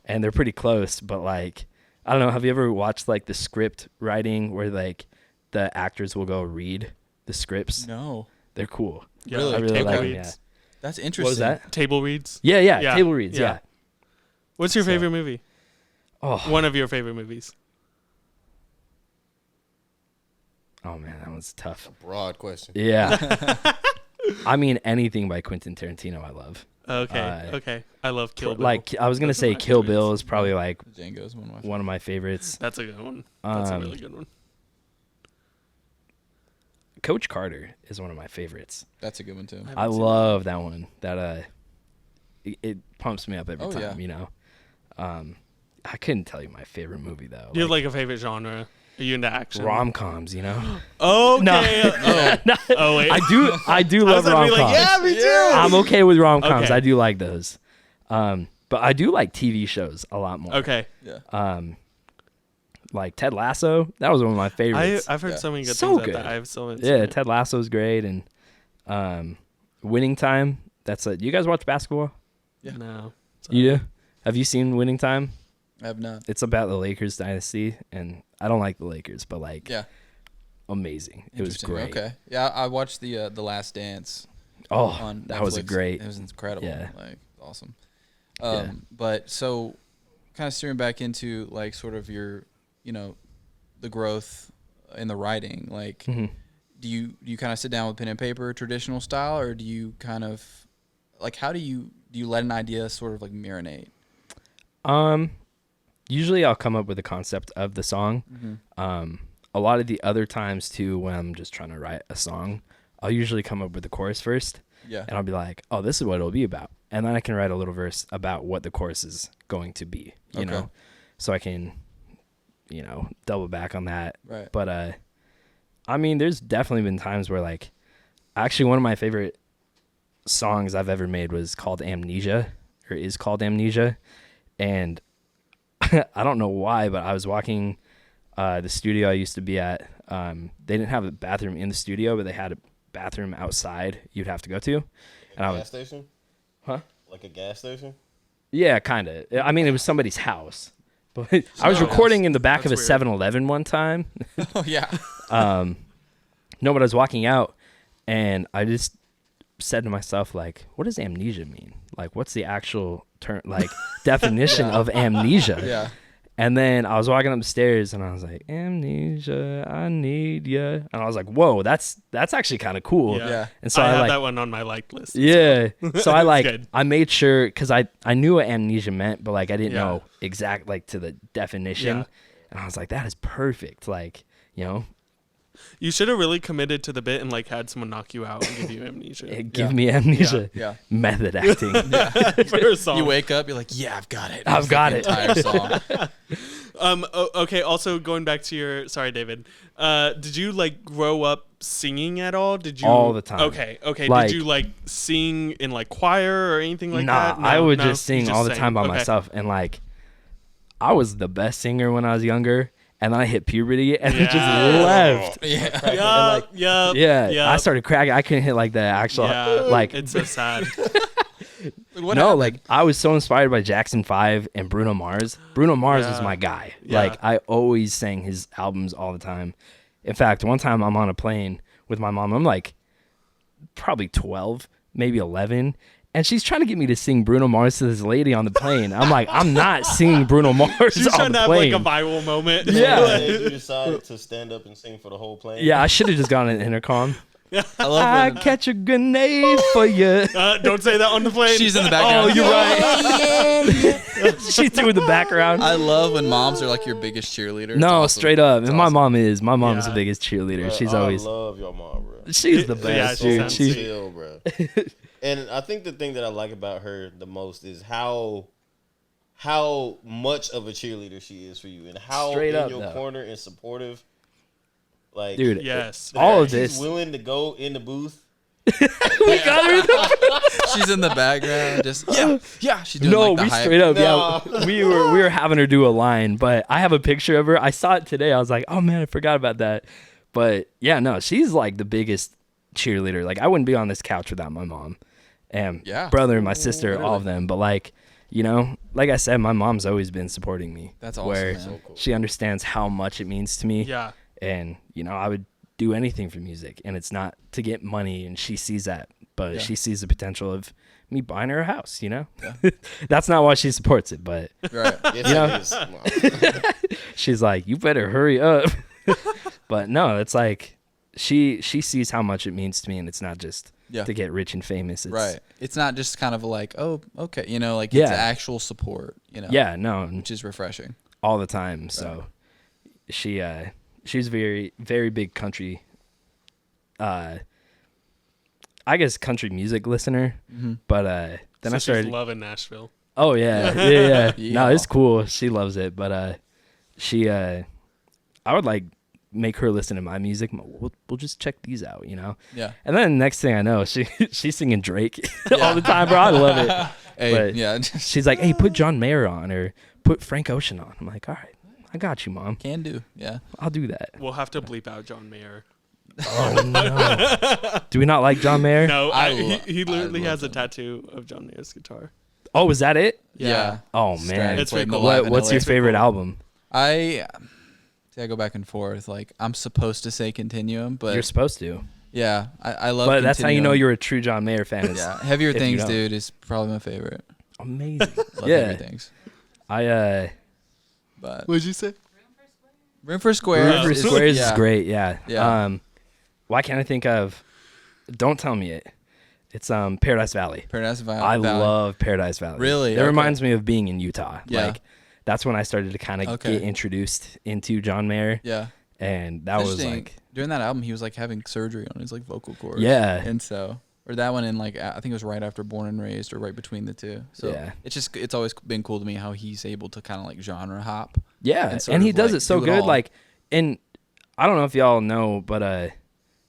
And they're pretty close, but like I don't know, have you ever watched like the script writing where like the actors will go read the scripts? No. They're cool. Yeah, I really like them. Yeah. That's interesting. What was that? Table reads. Yeah. Table reads. Yeah. What's your favorite movie? Oh, One of your favorite movies. oh man, that one's tough. Broad question. Yeah. I mean, anything by Quentin Tarantino, I love. Okay. I love Kill Bill. Like I was gonna say, Kill Bill is probably like Django's one of my favorites. That's a good one. That's a really good one. Coach Carter is one of my favorites. That's a good one too. I love that one. That it pumps me up every time. I couldn't tell you my favorite movie though. Do you have like a favorite genre? Are you into action? Rom-coms, Okay. No. No. Oh wait. I do love rom-coms. Like, yeah, me too. I'm okay with rom-coms. Okay. I do like those. But I do like TV shows a lot more. Okay. Yeah. Like Ted Lasso, that was one of my favorites. I've heard so many good So things good. about that. I have so many. Yeah, Ted Lasso's great, and Winning Time. You guys watch basketball? Yeah. No. You do? Have you seen Winning Time? I have not. It's about the Lakers dynasty, and I don't like the Lakers, but like, amazing. It was great. Okay. Yeah, I watched the Last Dance. Oh, on that Netflix. was great. It was incredible. Yeah. Like awesome. But so, kind of steering back into like sort of your, the growth in the writing. Like, do you kind of sit down with pen and paper, traditional style, or do you kind of like how do you let an idea sort of like marinate? Usually I'll come up with a concept of the song. A lot of the other times too, when I'm just trying to write a song, I'll usually come up with the chorus first. Yeah. And I'll be like, oh, this is what it'll be about. And then I can write a little verse about what the chorus is going to be, you know? So I can, double back on that. Right. But, I mean, there's definitely been times where like, actually one of my favorite songs I've ever made was called Amnesia, or is called Amnesia. And I don't know why, but I was walking the studio I used to be at. They didn't have a bathroom in the studio, but they had a bathroom outside you'd have to go to. Like a gas station? Huh? Like a gas station? Yeah, kind of. I mean, it was somebody's house. But I was recording in the back of a That's weird. 7-Eleven one time. Oh yeah. No, but I was walking out, and I just said to myself, like, what does amnesia mean? Like, what's the actual term, like, definition of amnesia? Yeah. And then I was walking upstairs, and I was like, amnesia, I need ya. And I was like, whoa, that's actually kind of cool. Yeah. And so I have like, that one on my liked list. yeah. So I good. I made sure, because I knew what amnesia meant, but like I didn't Yeah. know exact like to the definition. Yeah. And I was like, that is perfect. Like, You should have really committed to the bit and like had someone knock you out and give you amnesia. give me amnesia. Yeah. Method acting. For a song. You wake up, you're like, yeah, I've got it. I've It's got the it. entire song. Okay. Also, going back to your, sorry, David. Did you like grow up singing at all? Did you All the time. Okay. Like- Did you like sing in like choir or anything like Nah, that? I would No? just You sing all the sang. time by Okay. myself. And like, I was the best singer when I was younger. And then I hit puberty, and it just Yeah. left. Yeah. Yeah. I started cracking. I couldn't hit like the actual, like, it's so sad. What no, happened? like I was so inspired by Jackson 5 and Bruno Mars. Bruno Mars was Yeah. my guy. Yeah. Like I always sang his albums all the time. In fact, one time I'm on a plane with my mom. I'm like probably 12, maybe 11. And she's trying to get me to sing Bruno Mars to this lady on the plane. I'm like, I'm not singing Bruno Mars She's on trying the to have plane. like a viral moment. Yeah. You decided to stand up and sing for the whole plane. Yeah, I should have just gone an intercom. I love I when catch a grenade for you. Don't say that on the plane. she's in the Oh, background. you're right. She's doing the background. I love when moms are like your biggest cheerleader. It's No, awesome. straight up. It's And my awesome. mom is. My mom's Yeah. the biggest cheerleader. Bro, She's I always. love your mom, bro. She's the Yeah, best, she dude. sounds She, sweet. Chill, bro. And I think the thing that I like about her the most is how much of a cheerleader she is for you, and how Straight in up, your though. corner and supportive. Like, dude, Yes. all of she's this. willing to go in the booth. We got her. She's in the background, just yeah. She's doing No, like the we hype. straight up, No. yeah. We were having her do a line, but I have a picture of her. I saw it today. I was like, oh man, I forgot about that. But yeah, no, she's like the biggest cheerleader. Like I wouldn't be on this couch without my mom and Yeah. brother and my sister, all of Literally. them. But like, you know, like I said, my mom's always been supporting me. That's awesome, Where man. So cool. she understands how much it means to me. Yeah. And you know, I would do anything for music, and it's not to get money, and she sees that, but Yeah. she sees the potential of me buying her a house, you know. That's not why she supports it, but Right. Yes, it is. she's like, you better hurry up. But no, it's like she sees how much it means to me, and it's not just Yeah. to get rich and famous. It's, Right. It's not just kind of like, oh, okay, you know, like Yeah. it's actual support, you know. Yeah, no, and Which is refreshing. all the time. So she's very, very big country I guess country music listener. But then So I started she's loving Nashville. Oh yeah. Yeah. No, Yeah. it's cool. She loves it, but she I would like make her listen to my music. We'll just check these out, you know. Yeah. And then next thing I know, she's singing Drake all the time, bro. I love it. Hey, But yeah. she's like, "Hey, put John Mayer on or put Frank Ocean on." I'm like, "All right, I got you, mom. Can do. Yeah. I'll do that." We'll have to bleep out John Mayer. Oh no. Do we not like John Mayer? No, I he lo- literally I has a love him. tattoo of John Mayer's guitar. Oh, is that it? Yeah. Oh man. It's pretty Played cool. live in What's LA. your favorite album? I go back and forth. Like I'm supposed to say Continuum, but You're supposed to. yeah, I love. But that's how you know Continuum. you're a true John Mayer fan. is Yeah, Heavier if you Things, don't. dude, is probably my favorite. Amazing. Love Yeah. Heavier Things, I but What'd you say? Room for Squares. Room for is- Squares yeah. is great. Yeah. Yeah. Why can't I think of? Don't tell me it. It's Paradise Valley. Paradise Valley. I love Paradise Valley. Really? That Okay. reminds me of being in Utah. Yeah. Like that's when I started to kind of Okay. get introduced into John Mayer, Yeah. and that was Interesting. like, During that album, he was like having surgery on his like vocal cords. Yeah. And so, or that one in like I think it was right after Born and Raised or right between the two. So Yeah. it's always been cool to me how he's able to kind of like genre hop. yeah, and sort and he of, does like, it so do it good. all. Like, and I don't know if y'all know, but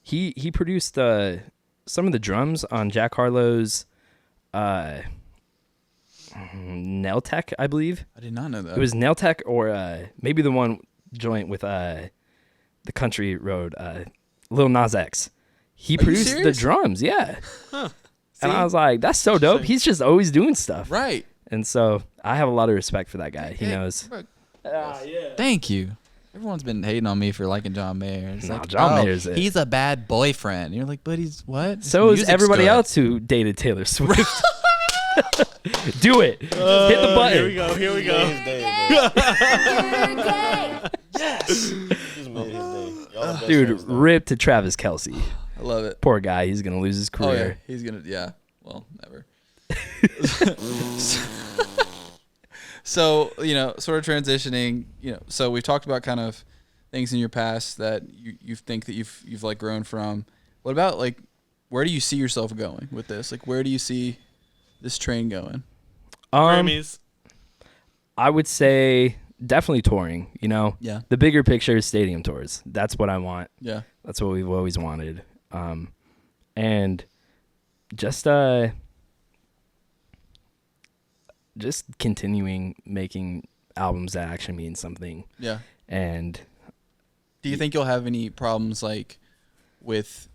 he produced some of the drums on Jack Harlow's Nail Tech, I believe. I did not know that. It was Nail Tech or maybe the one joint with the Country Road, Lil Nas X. He you produced the serious? drums, yeah. And See? I was like, that's so dope. He's just always doing stuff. right. And so I have a lot of respect for that guy. He Hey, knows. bro, Thank you. Everyone's been hating on me for liking John Mayer. It's No, like, John oh, Mayer's it. he's a bad boyfriend. And you're like, but he's what? His So is music's everybody good. else who dated Taylor Swift. Do it. Hit the button. Here we go. Here we go. His day, bro. Just made his day. Y'all the best Dude, friends, though. rip to Travis Kelsey. I love it. Poor guy. He's going to lose his Oh yeah, career. he's gonna. Yeah. Well, never. So sort of transitioning. So we've talked about kind of things in your past that you think that you've like grown from. What about like where do you see yourself going with this? Like where do you see this train going? Grammys. I would say definitely touring, Yeah. The bigger picture is stadium tours. That's what I want. Yeah. That's what we've always wanted. And just continuing making albums that actually mean something. Yeah. And Do you think you'll have any problems like with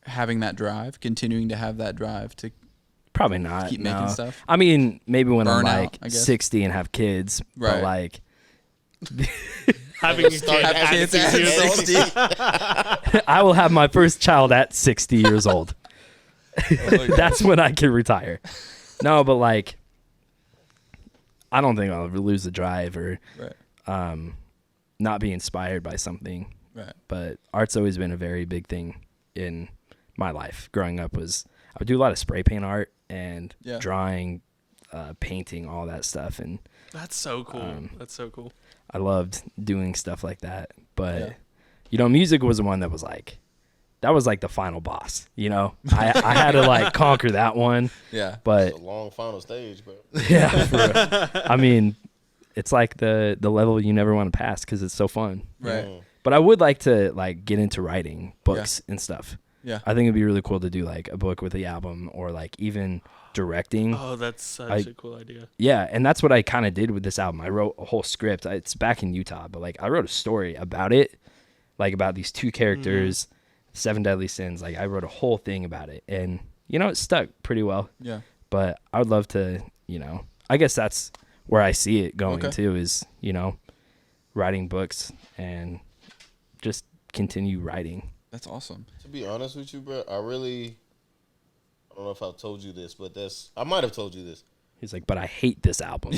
having that drive, continuing to have that drive to probably not. keep no. making stuff? I mean, maybe when I'm Burnout, like I guess. 60 and have kids, Right. but like Having a Start kid having at kids 60 at years old. 60. I will have my first child at 60 years old. That's when I can retire. No, but like, I don't think I'll ever lose the drive or not be inspired by something. Right. But art's always been a very big thing in my life. Growing up I would do a lot of spray paint art and drawing, painting, all that stuff. And That's so cool. That's so cool. I loved doing stuff like that. But, music was the one that was like the final boss, I had to like conquer that one. Yeah. But It's a long final stage, bro. yeah, for real. I mean, it's like the level you never want to pass because it's so fun. Right. But I would like to like get into writing books and stuff. Yeah. I think it'd be really cool to do like a book with the album or like even directing. Oh, that's such a cool idea. Yeah, and that's what I kind of did with this album. I wrote a whole script. It's back in Utah, but like I wrote a story about it, like about these two characters, 7 Deadly Sins. Like I wrote a whole thing about it, and it stuck pretty well. Yeah. But I would love to, I guess that's where I see it going too is, writing books and just continue writing. That's awesome. To be honest with you, bro, I don't know if I've told you this, but I might have told you this. He's like, but I hate this album.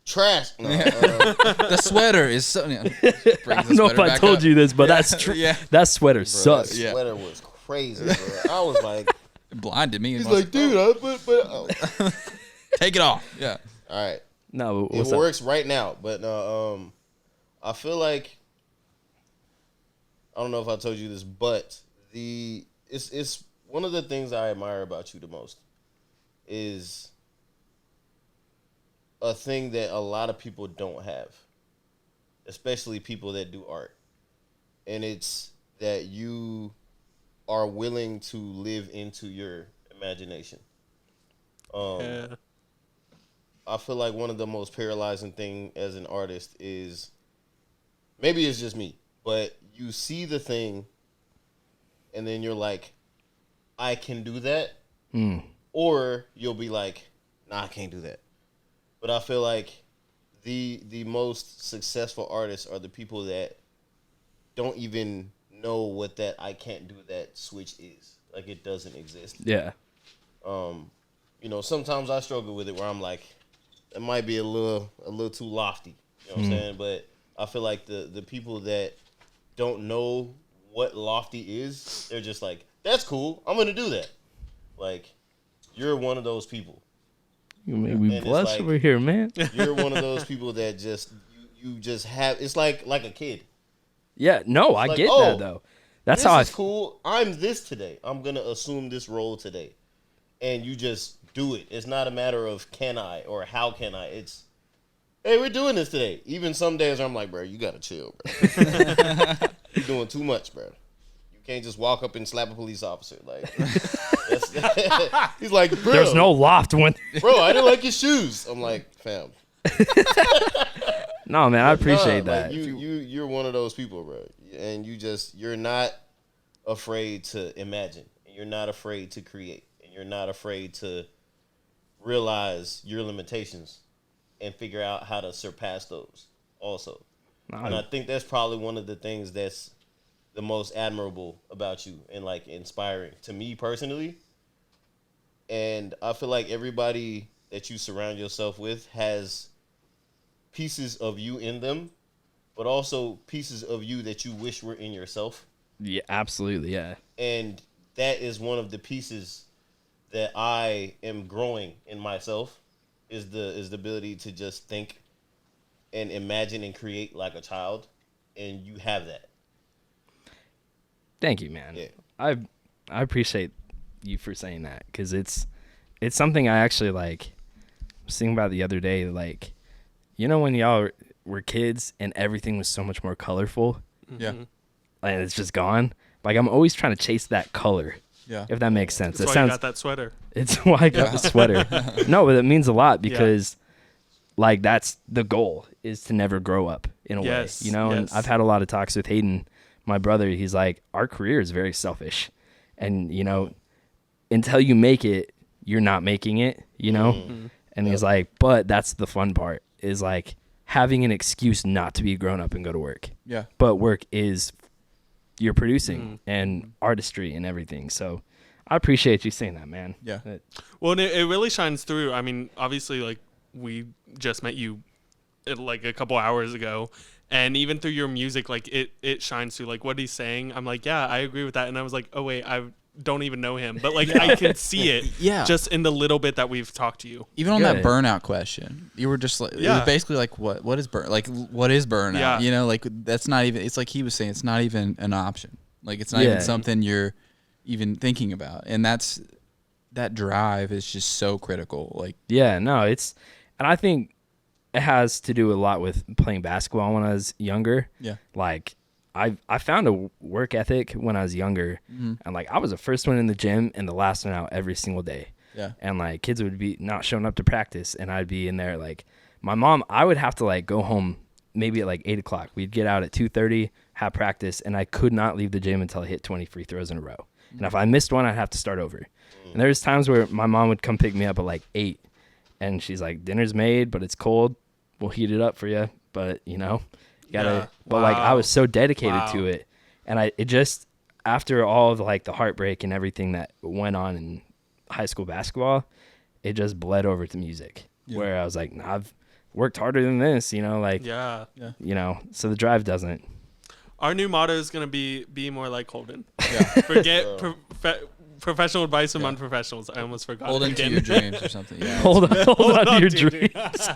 Trash. No, The sweater is so. I don't know if I told you this, but that's true. Yeah. That sweater bro, sucks. that sweater was crazy, bro. I was like, It blinded me. he's like, dude, take it off. Yeah. all right. No, It what's up? works right now, but I feel like I don't know if I told you this, but it's one of the things I admire about you the most is a thing that a lot of people don't have, especially people that do art, and it's that you are willing to live into your imagination. Yeah. I feel like one of the most paralyzing thing as an artist is, maybe it's just me, but you see the thing and then you're like, I can do that. Or you'll be like, nah, I can't do that. But I feel like the most successful artists are the people that don't even know what that I can't do that switch is. Like, it doesn't exist. Yeah. Sometimes I struggle with it where I'm like, it might be a little too lofty. You know what I'm saying? But I feel like the people that don't know what lofty is, they're just like, that's cool, I'm gonna do that. Like, you're one of those people. You made me And blush it's like- over here, man. You're one of those people that just you just have. It's like a kid. Yeah, no, I like, get oh, that though. That's This how is cool. I'm this today. I'm gonna assume this role today, and you just do it. It's not a matter of can I or how can I. It's, hey, we're doing this today. Even some days I'm like, bro, you gotta chill, bro. You're doing too much, bro. You can't just walk up and slap a police officer. Like, he's like, bro, There's no loft when. bro, I didn't like your shoes. I'm like, fam. No, man, I appreciate Nah, that. Like you're one of those people, bro. And you're not afraid to imagine. And you're not afraid to create. And you're not afraid to realize your limitations and figure out how to surpass those also. And I think that's probably one of the things that's the most admirable about you and like inspiring to me personally. And I feel like everybody that you surround yourself with has pieces of you in them, but also pieces of you that you wish were in yourself. Yeah, absolutely, yeah. And that is one of the pieces that I am growing in myself is the ability to just think and imagine and create like a child, and you have that. Thank you, man. Yeah. I appreciate you for saying that because it's something I actually like was thinking about the other day. Like, when y'all were kids and everything was so much more colorful, Yeah. and it's just gone. Like I'm always trying to chase that color. Yeah. If that makes sense. That's It why sounds. you got that sweater. It's why I got the sweater. No, but it means a lot because, like, that's the goal is to never grow up in a way, And I've had a lot of talks with Hayden, my brother. He's like, our career is very selfish, and until you make it, you're not making it, And he's like, but that's the fun part is like having an excuse not to be grown up and go to work. Yeah. But work is you're producing and artistry and everything. So I appreciate you saying that, man. Yeah. Well, and it really shines through. I mean, obviously, like, we just met you like a couple hours ago, and even through your music, like, it shines through. Like, what he's saying, I'm like, yeah, I agree with that. And I was like, oh wait, I don't even know him, but like I can see it just in the little bit that we've talked to you. Even on that burnout question, you were just like, it was basically like, what is what is burnout? Yeah. You know, like that's not even, it's like he was saying, it's not even an option. Like it's not even something you're even thinking about. And that drive is just so critical. Like, and I think it has to do a lot with playing basketball when I was younger. Yeah. Like, I found a work ethic when I was younger, and like I was the first one in the gym and the last one out every single day. Yeah. And like kids would be not showing up to practice, and I'd be in there. Like my mom, I would have to like go home maybe at like 8:00. We'd get out at 2:30, have practice, and I could not leave the gym until I hit 20 free throws in a row. And if I missed one, I'd have to start over. And there's times where my mom would come pick me up at like 8, and she's like, "Dinner's made, but it's cold. We'll heat it up for you." But you know. Like I was so dedicated to it, and it just, after all of like the heartbreak and everything that went on in high school basketball, it just bled over to music, where I was like, nah, I've worked harder than this, you know, like you know, so the drive doesn't. Our new motto is gonna be more like Holden. Forget professional advice from unprofessionals. I almost forgot. Hold on to your dreams or something. Yeah. Hold on to your dreams.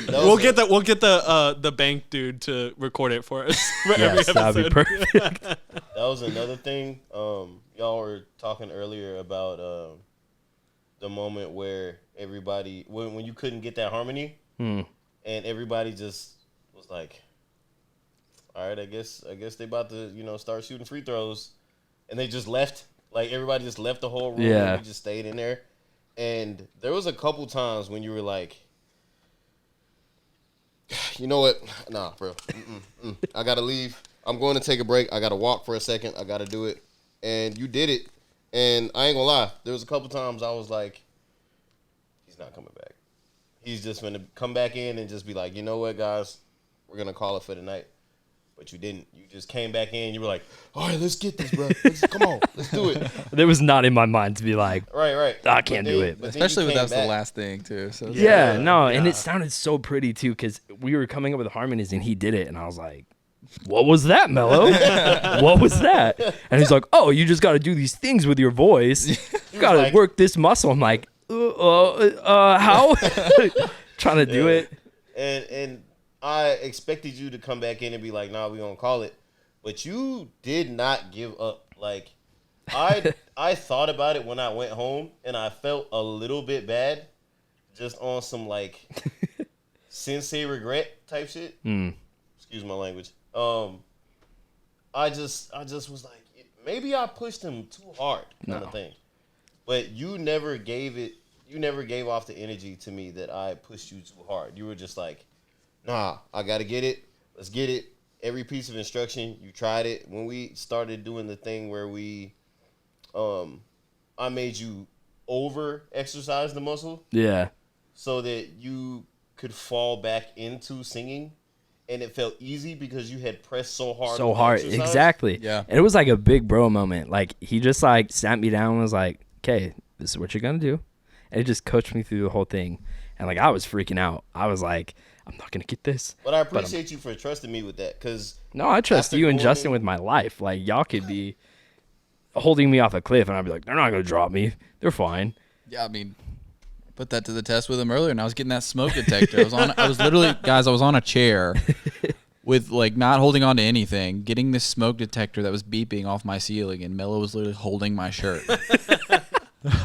We'll get the bank dude to record it for us for every episode. That'd be perfect. That was another thing. Y'all were talking earlier about the moment where everybody, when you couldn't get that harmony, and everybody just was like, all right, I guess they about to start shooting free throws, and they just left. Like, everybody just left the whole room and we just stayed in there. And there was a couple times when you were like, you know what? Nah, bro. I got to leave. I'm going to take a break. I got to walk for a second. I got to do it. And you did it. And I ain't going to lie. There was a couple times I was like, he's not coming back. He's just going to come back in and just be like, you know what, guys? We're going to call it for the night. But you didn't. You just came back in. You were like, all right, let's get this, bro. Come on. Let's do it. It was not in my mind to be like, right. I can't do it. Especially when that's the last thing, too. So and it sounded so pretty, too, because we were coming up with harmonies, and he did it. And I was like, what was that, Mello? What was that? And he's like, oh, you just got to do these things with your voice. You got to work this muscle. I'm like, how? Trying to do it. And I expected you to come back in and be like, nah, we gonna call it. But you did not give up. Like, I thought about it when I went home, and I felt a little bit bad, just on some, like, sensei regret type shit. Excuse my language. I just was like, maybe I pushed him too hard kind of thing. But you never gave off the energy to me that I pushed you too hard. You were just like, nah, I got to get it. Let's get it. Every piece of instruction, you tried it. When we started doing the thing where I made you over-exercise the muscle. Yeah. So that you could fall back into singing. And it felt easy because you had pressed so hard. Exactly. Yeah. And it was like a big bro moment. Like, he just, like, sat me down and was like, okay, this is what you're going to do. And he just coached me through the whole thing. And, like, I was freaking out. I was like, I'm not going to get this. But I appreciate you for trusting me with that. No, I trust you and Justin with my life. Like, y'all could be holding me off a cliff, and I'd be like, they're not going to drop me. They're fine. Yeah, I mean, put that to the test with him earlier, and I was getting that smoke detector. I was literally, guys, I was on a chair with, like, not holding on to anything, getting this smoke detector that was beeping off my ceiling, and Mello was literally holding my shirt.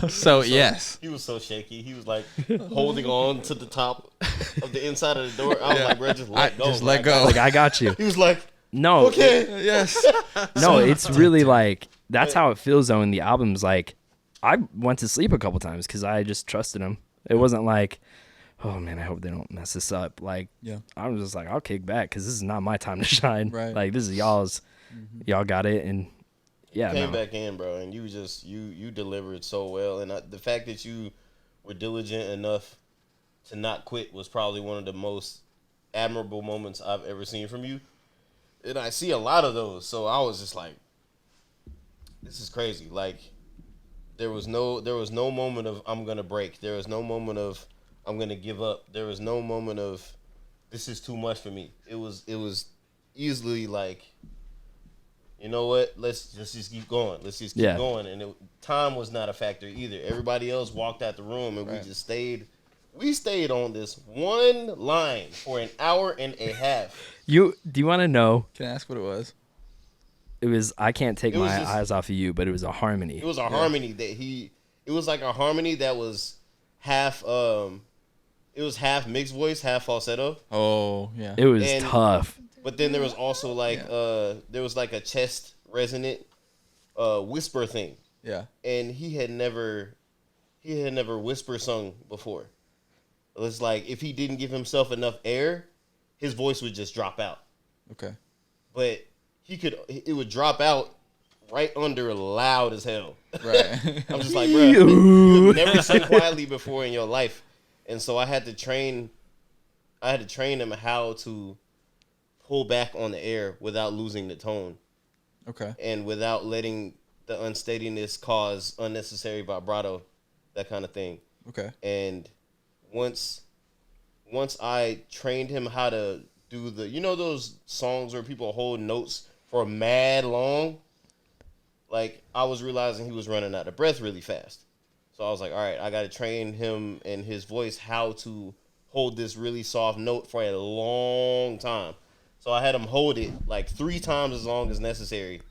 So yes, he was so shaky. He was like holding on to the top of the inside of the door. I was like, bro, just let go. Just let go. Like, I got you. He was like, no, okay, yes. No, it's really like that's how it feels though. In the albums, like I went to sleep a couple times because I just trusted him. It wasn't like, oh man, I hope they don't mess this up. Like, I was just like, I'll kick back because this is not my time to shine. Right. Like, this is y'all's. Y'all got it, and. Yeah, came back in, bro, and you just you delivered so well, and the fact that you were diligent enough to not quit was probably one of the most admirable moments I've ever seen from you. And I see a lot of those. So I was just like, this is crazy. Like, there was no moment of I'm gonna break. There was no moment of I'm gonna give up. There was no moment of this is too much for me. It was easily like, you know what? Let's just keep going. Let's just keep going. And time was not a factor either. Everybody else walked out the room, and we just stayed. We stayed on this one line for an hour and a half. Do you want to know? Can I ask what it was? It was I can't take my eyes off of you, but it was a harmony. It was a harmony that it was like a harmony that was half it was half mixed voice, half falsetto. Oh, yeah. It was tough. But then there was also like there was like a chest resonant whisper thing. Yeah. And he had never whisper sung before. It was like if he didn't give himself enough air, his voice would just drop out. Okay. But it would drop out right under loud as hell. Right. I'm just like, bro, you've never sung quietly before in your life. And so I had to train him how to pull back on the air without losing the tone. Okay. And without letting the unsteadiness cause unnecessary vibrato, that kind of thing. Okay. And once I trained him how to do those songs where people hold notes for mad long, like I was realizing he was running out of breath really fast. So I was like, all right, I got to train him and his voice how to hold this really soft note for a long time. So I had him hold it like 3 times as long as necessary,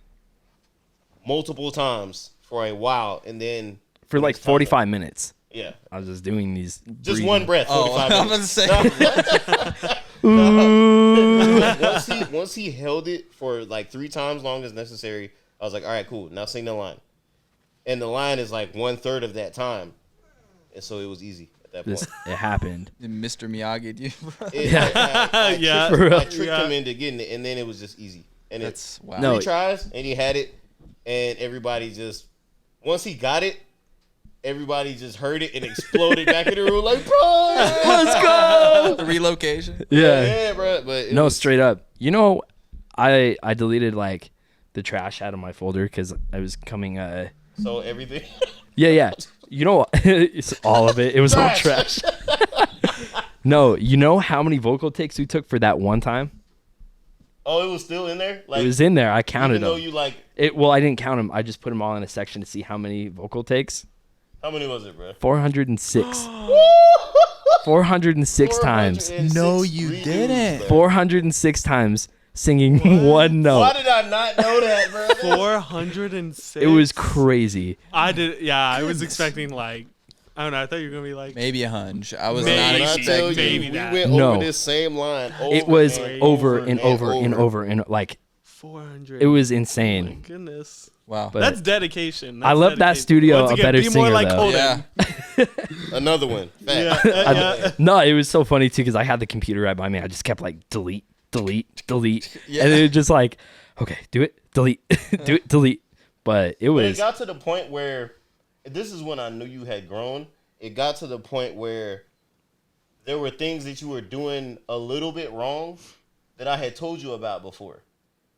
multiple times for a while, and then For like 45 minutes. Yeah. I was just doing these. Just breathing. one breath. 45 I'm minutes. gonna say. Once he held it for like 3 times long as necessary, I was like, all right, cool. Now sing the line. And the line is like 1/3 of that time. And so it was easy at that point. It happened. Mr. Miyagi, dude. I tricked him into getting it, and then it was just easy. And That's wow. No. 3 tries, and he had it, and everybody just, once he got it, everybody just heard it and exploded back in the room like, bro, Let's go. The relocation. Yeah. bro. But No, straight up. You know, I deleted like the trash out of my folder because I was coming. So everything. Yeah. You know, it's all of it. It was all trash. No, you know how many vocal takes we took for that one time? Oh, it was still in there? Like, It was in there. I counted even though them. you like, Well, I didn't count them. I just put them all in a section to see how many vocal takes. how many was it, bro? 406. 406 times. 406 No, you redos, didn't. bro. 406 times singing one note. Why did I not know that, bro? 406. It was crazy. I did. Yeah, I was expecting like, I don't know. I thought you were gonna be like, Maybe a hunch. I was Maybe. not When I tell expecting. you, we that. went No. over this same line. It was and over and over and over and like 400. it was Oh my insane. goodness. Wow. But That's dedication. I love that dedication. studio Once a again, better be more singer, like though. Holden. Yeah. Another one. Fact. Yeah. No, it was so funny too because I had the computer right by me. I just kept like delete, Yeah. and it was just like, okay, do it, delete, do it, delete. But it But was it got to the point where, this is when I knew you had grown. It got to the point where there were things that you were doing a little bit wrong that I had told you about before.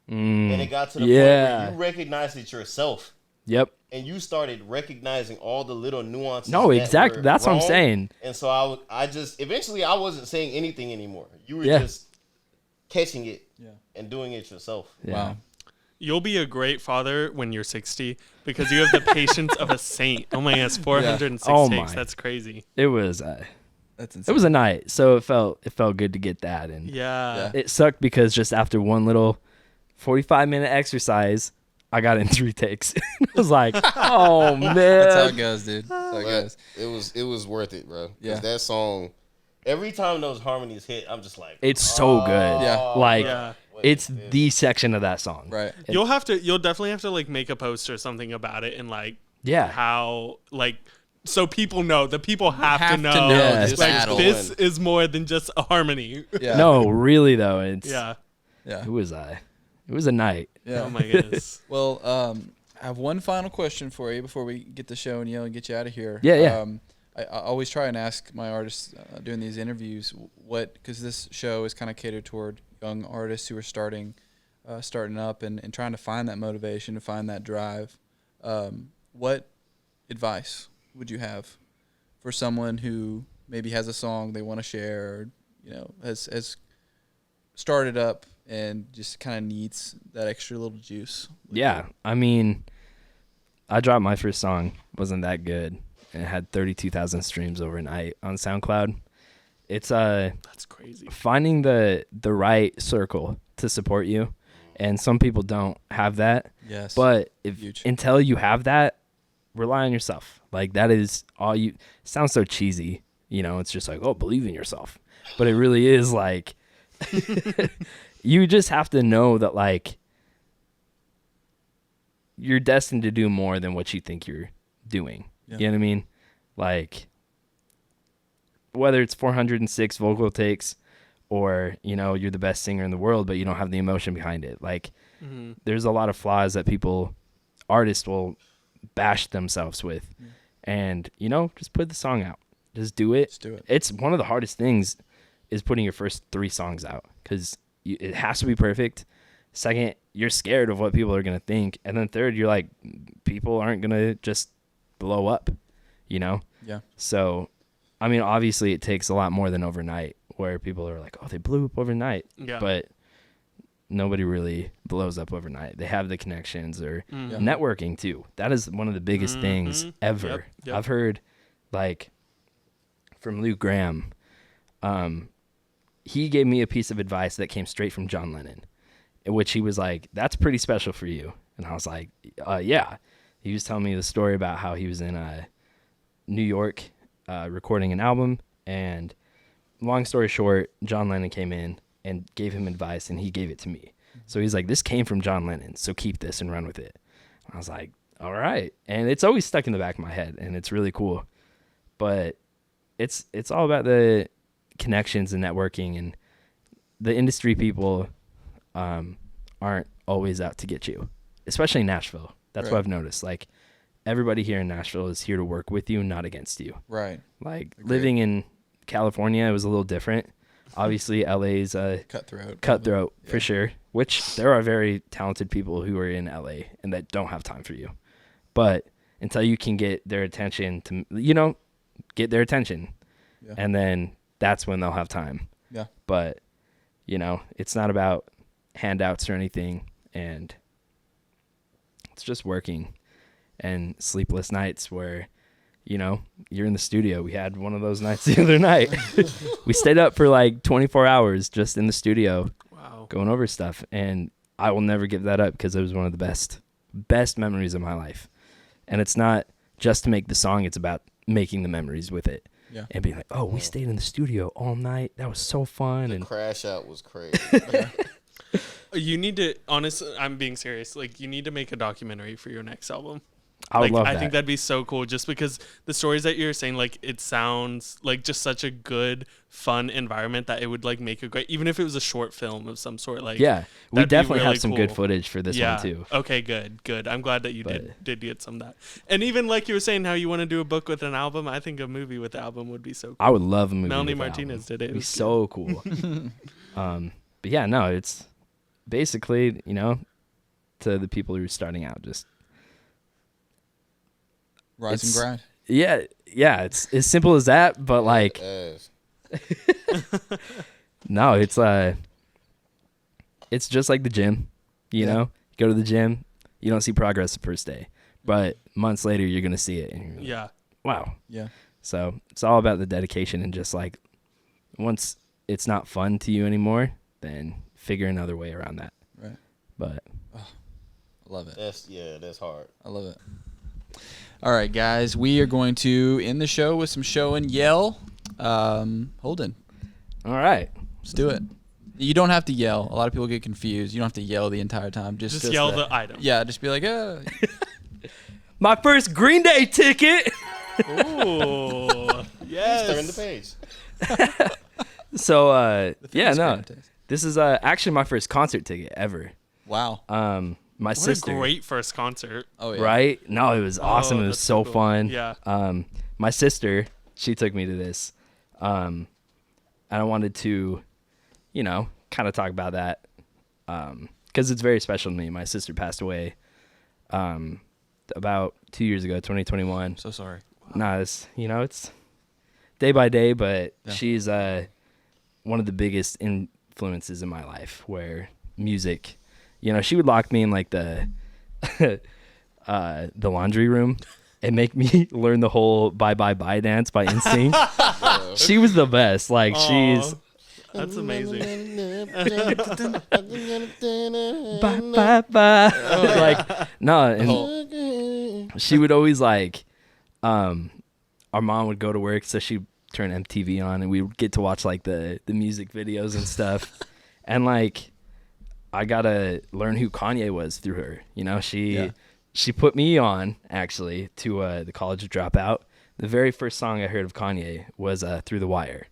And it got to the point where you recognized it yourself. Yep. And you started recognizing all the little nuances. No, that exactly. were That's what I'm wrong. saying. And so I just, eventually I wasn't saying anything anymore. You were Yeah. just catching it and doing it yourself. Yeah. Wow. You'll be a great father when you're 60 because you have the patience of a saint. Oh my gosh, 406 Oh takes. my. That's crazy. It was That's insane. it was a night, so it felt good to get that, and Yeah. it sucked because just after one little 45-minute exercise, I got in 3 takes. I was like, oh man. That's how it goes, dude. That's how it But goes. it was worth it, bro. 'Cause Yeah. that song, every time those harmonies hit, I'm just like, It's so good. Yeah. Like Yeah. it's the section of that song. Right. You'll definitely have to like make a post or something about it and like Yeah. how like so people know. The people have to know. Yes. this Like battle. this is more than just a harmony. Yeah. No, really though, it's Yeah. Yeah. it was a night. Yeah. Oh my goodness. Well, I have one final question for you before we get the show and get you out of here. Yeah, yeah. I always try and ask my artists doing these interviews because this show is kind of catered toward young artists who are starting up and trying to find that motivation, to find that drive. What advice would you have for someone who maybe has a song they want to share, or, has started up and just kind of needs that extra little juice? Yeah, I mean, I dropped my first song, wasn't that good, and it had 32,000 streams overnight on SoundCloud. It's that's crazy. Finding the right circle to support you, and some people don't have that. Yes, but huge. Until you have that, rely on yourself. Like, that is all you. It sounds so cheesy, It's just like, oh, believe in yourself, but it really is like. You just have to know that, like, you're destined to do more than what you think you're doing. Yeah. You know what I mean? Like, whether it's 406 vocal takes or, you're the best singer in the world, but you don't have the emotion behind it. Like, there's a lot of flaws that artists will bash themselves with. Yeah. And, just put the song out. Just do it. Just do it. It's one of the hardest things is putting your first 3 songs out, because it has to be perfect. Second, you're scared of what people are going to think. And then third, you're like, people aren't going to just blow up, Yeah. So, I mean, obviously it takes a lot more than overnight, where people are like, oh, they blew up overnight. Yeah. But nobody really blows up overnight. They have the connections or networking too. That is one of the biggest things ever. Yep. I've heard, like, from Luke Graham, he gave me a piece of advice that came straight from John Lennon, in which he was like, that's pretty special for you. And I was like, yeah. He was telling me the story about how he was in New York recording an album, and long story short, John Lennon came in and gave him advice, and he gave it to me. So he's like, this came from John Lennon, so keep this and run with it. I was like, all right. And it's always stuck in the back of my head, and it's really cool. But it's all about the connections and networking, and the industry people aren't always out to get you, especially in Nashville. That's what I've noticed. Like, everybody here in Nashville is here to work with you, not against you. Right. Like, living in California, it was a little different. Obviously, LA's cutthroat for sure, which there are very talented people who are in LA and that don't have time for you. But until you can get their attention get their attention, and then that's when they'll have time. Yeah. But, it's not about handouts or anything, and it's just working and sleepless nights where, you're in the studio. We had one of those nights the other night. We stayed up for like 24 hours just in the studio. Wow. Going over stuff, and I will never give that up, because it was one of the best memories of my life. And it's not just to make the song, it's about making the memories with it. Yeah. And being like, oh, we stayed in the studio all night. That was so fun. The and crash out was crazy. You need to, honestly, I'm being serious. Like, you need to make a documentary for your next album. I would love I that. think that'd be so cool, just because the stories that you're saying, like, it sounds like just such a good, fun environment that it would, like, make a great, even if it was a short film of some sort. Like, yeah, we definitely really have some good footage for this one too. Okay, good. I'm glad that you did get some of that. And even like you were saying, how you want to do a book with an album, I think a movie with the album would be so cool. I would love a movie. Melanie with Martinez did it. It'd be so cool. But yeah, no, it's basically, to the people who are starting out, just rise and grind. Yeah, it's as simple as that. But like, no, it's just like the gym. You know, you go to the gym, you don't see progress the first day, but months later you're gonna see it. And you're like, wow. Yeah. So it's all about the dedication, and just like, once it's not fun to you anymore, then figure another way around that. Right. But I love it. That's hard. I love it. All right, guys, we are going to end the show with some show and yell. Holden. All right. Let's do it. You don't have to yell. A lot of people get confused. You don't have to yell the entire time. Just yell the item. Yeah, just be like, My first Green Day ticket. Ooh. Yes. Turn the page. So, this is actually my first concert ticket ever. Wow. My What sister. a great first concert. Oh, yeah. Right? No, it was awesome. It was so cool. fun. Yeah. My sister she took me to this. And I wanted to, kind of talk about that. Because it's very special to me. My sister passed away about 2 years ago, 2021. So sorry. Nah, it's day by day, but Yeah. she's one of the biggest influences in my life, where music, she would lock me in like the laundry room and make me learn the whole Bye Bye Bye dance by Instinct. She was the best. Like, she's That's amazing. bye bye bye. Like, no, and she would always like, our mom would go to work, so she'd turn MTV on, and we would get to watch like the music videos and stuff. And like, I gotta learn who Kanye was through her. She put me on actually to the College Dropout. The very first song I heard of Kanye was Through the Wire.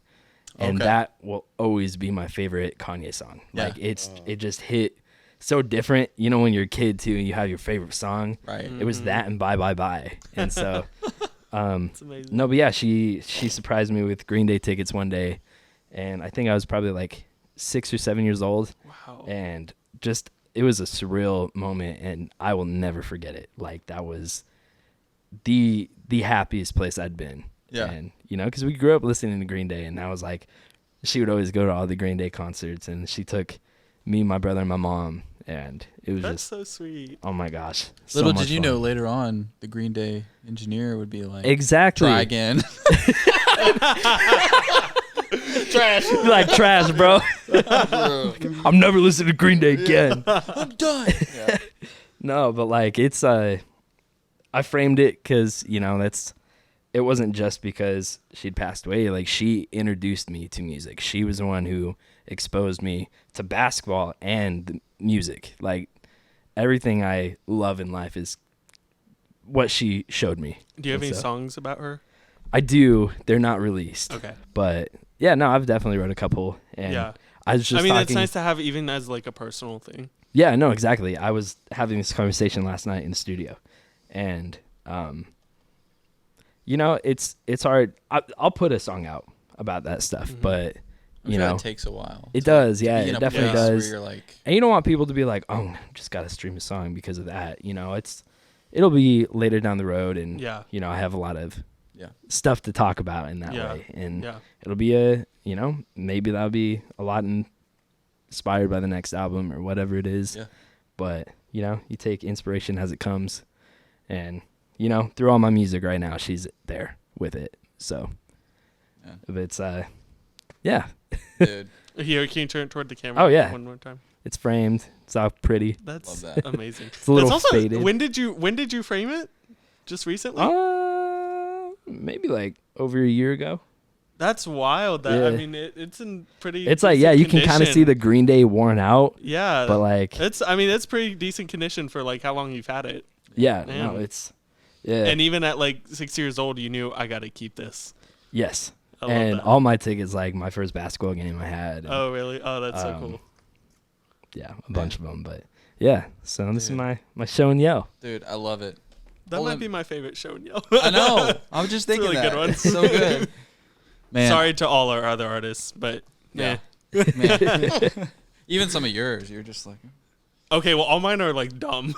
And Okay. that will always be my favorite Kanye song. Yeah. Like, it just hit so different. When you're a kid too, and you have your favorite song. Right. It was that and Bye Bye Bye. And so, It's amazing. no, but yeah, she surprised me with Green Day tickets one day, and I think I was probably like 6 or 7 years old, Wow. and just it was a surreal moment, and I will never forget it. Like, that was the happiest place I'd been. Yeah. And because we grew up listening to Green Day, and that was like, she would always go to all the Green Day concerts, and she took me, my brother, and my mom, and it was That's just, so sweet. oh my gosh. so Little much did you fun. know later on the Green Day engineer would be like, Exactly. try again. Trash. Like, trash, bro. I'm never listening to Green Day again. I'm done. Yeah. No, but like, it's I framed it because it wasn't just because she'd passed away. Like, she introduced me to music. She was the one who exposed me to basketball and the music. Like, everything I love in life is what she showed me. Do you have And any so- songs about her? I do. They're not released. Okay. But yeah, no, I've definitely wrote a couple. And Yeah. I was just I mean, talking. it's nice to have even as like a personal thing. Yeah, no, exactly. I was having this conversation last night in the studio, and it's hard. I'll put a song out about that stuff, Mhm. but I'm sure it takes a while. it to does. Yeah, be in it a definitely place does. Where you're like, And you don't want people to be like, "Oh, just gotta stream a song because of that." It'll be later down the road, and Yeah. I have a lot of yeah, stuff to talk about in that Yeah. way, and Yeah. it'll be maybe that'll be a lot inspired by the next album or whatever it is. Yeah. But you take inspiration as it comes, and through all my music right now, she's there with it. So Yeah. if it's yeah, dude, Here, can you turn it toward the camera? Oh, yeah. One more time. it's framed. It's all pretty. That's Love that. amazing. It's a little That's also, faded. when did you frame it? Just recently? Maybe like over a year ago. That's wild. That I Yeah. mean, it's in pretty. It's like, decent yeah, you can kind of see condition. the Green Day worn out, Yeah, but like, it's pretty decent condition for like how long you've had it. yeah, Damn. no, it's yeah, And even at like 6 years old, you knew I got to keep this. yes. I love And that. all my tickets, like my first basketball game I had. and, Oh really? Oh, that's so Um, cool. yeah, a bunch of them, but yeah. So this is Dude. my show and yell. dude, I love it. That Hold might on. be my favorite show and yell. I know. I was just It's a thinking really that. good one. It's so good. Man, Sorry to all our other artists, but Yeah. yeah. man. Even some of yours, you're just like, Okay, well, all mine are like dumb.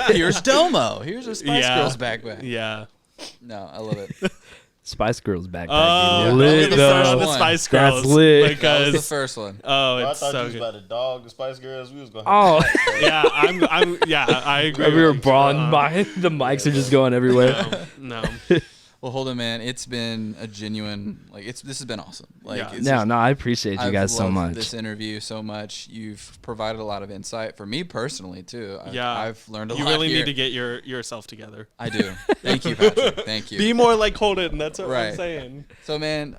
here's Domo. Here's a Spice Yeah. Girls backpack. Yeah. No, I love it. Spice Girls back. Oh, Yeah. lit the the first song, the one. Spice That's Girls. lit. That was the Because first one. oh, Bro, I it's thought so you was good. about to dog the Spice Girls. We was going. Oh, Yeah, I agree. we were with you. brawling by. The mics are just going everywhere. No. Well, Holden, man, it's been a genuine this has been awesome. Like, Yeah. it's No, just- no, I appreciate you I've guys so loved much. This interview so much. You've provided a lot of insight for me personally too. Yeah. I've learned a You lot. really here. need to get yourself together. I do. Thank you, Patrick. Thank you. Be more like Holden. That's what Right. I'm saying. So, man,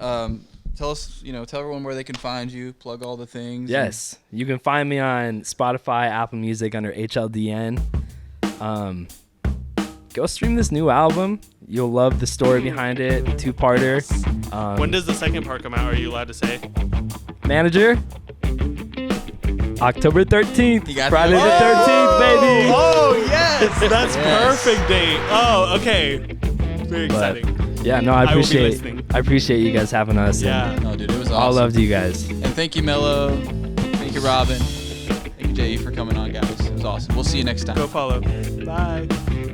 tell us, tell everyone where they can find you. Plug all the things. Yes, you can find me on Spotify, Apple Music under H.L.D.N. Go stream this new album. You'll love the story behind it. 2-parter. When does the second part come out? Are you allowed to say? Manager? October 13th. You got Friday the that? 13th, baby. Oh yes, that's Yes. perfect date. Oh, okay. Very But- exciting. Yeah, no, I I will be appreciate listening. you guys having us. Yeah. No, dude, it was And awesome. all love to you guys. And thank you, Mello. Thank you, Robin. Thank you, J.E., for coming on, guys. It was awesome. We'll see you next time. Go follow. Bye.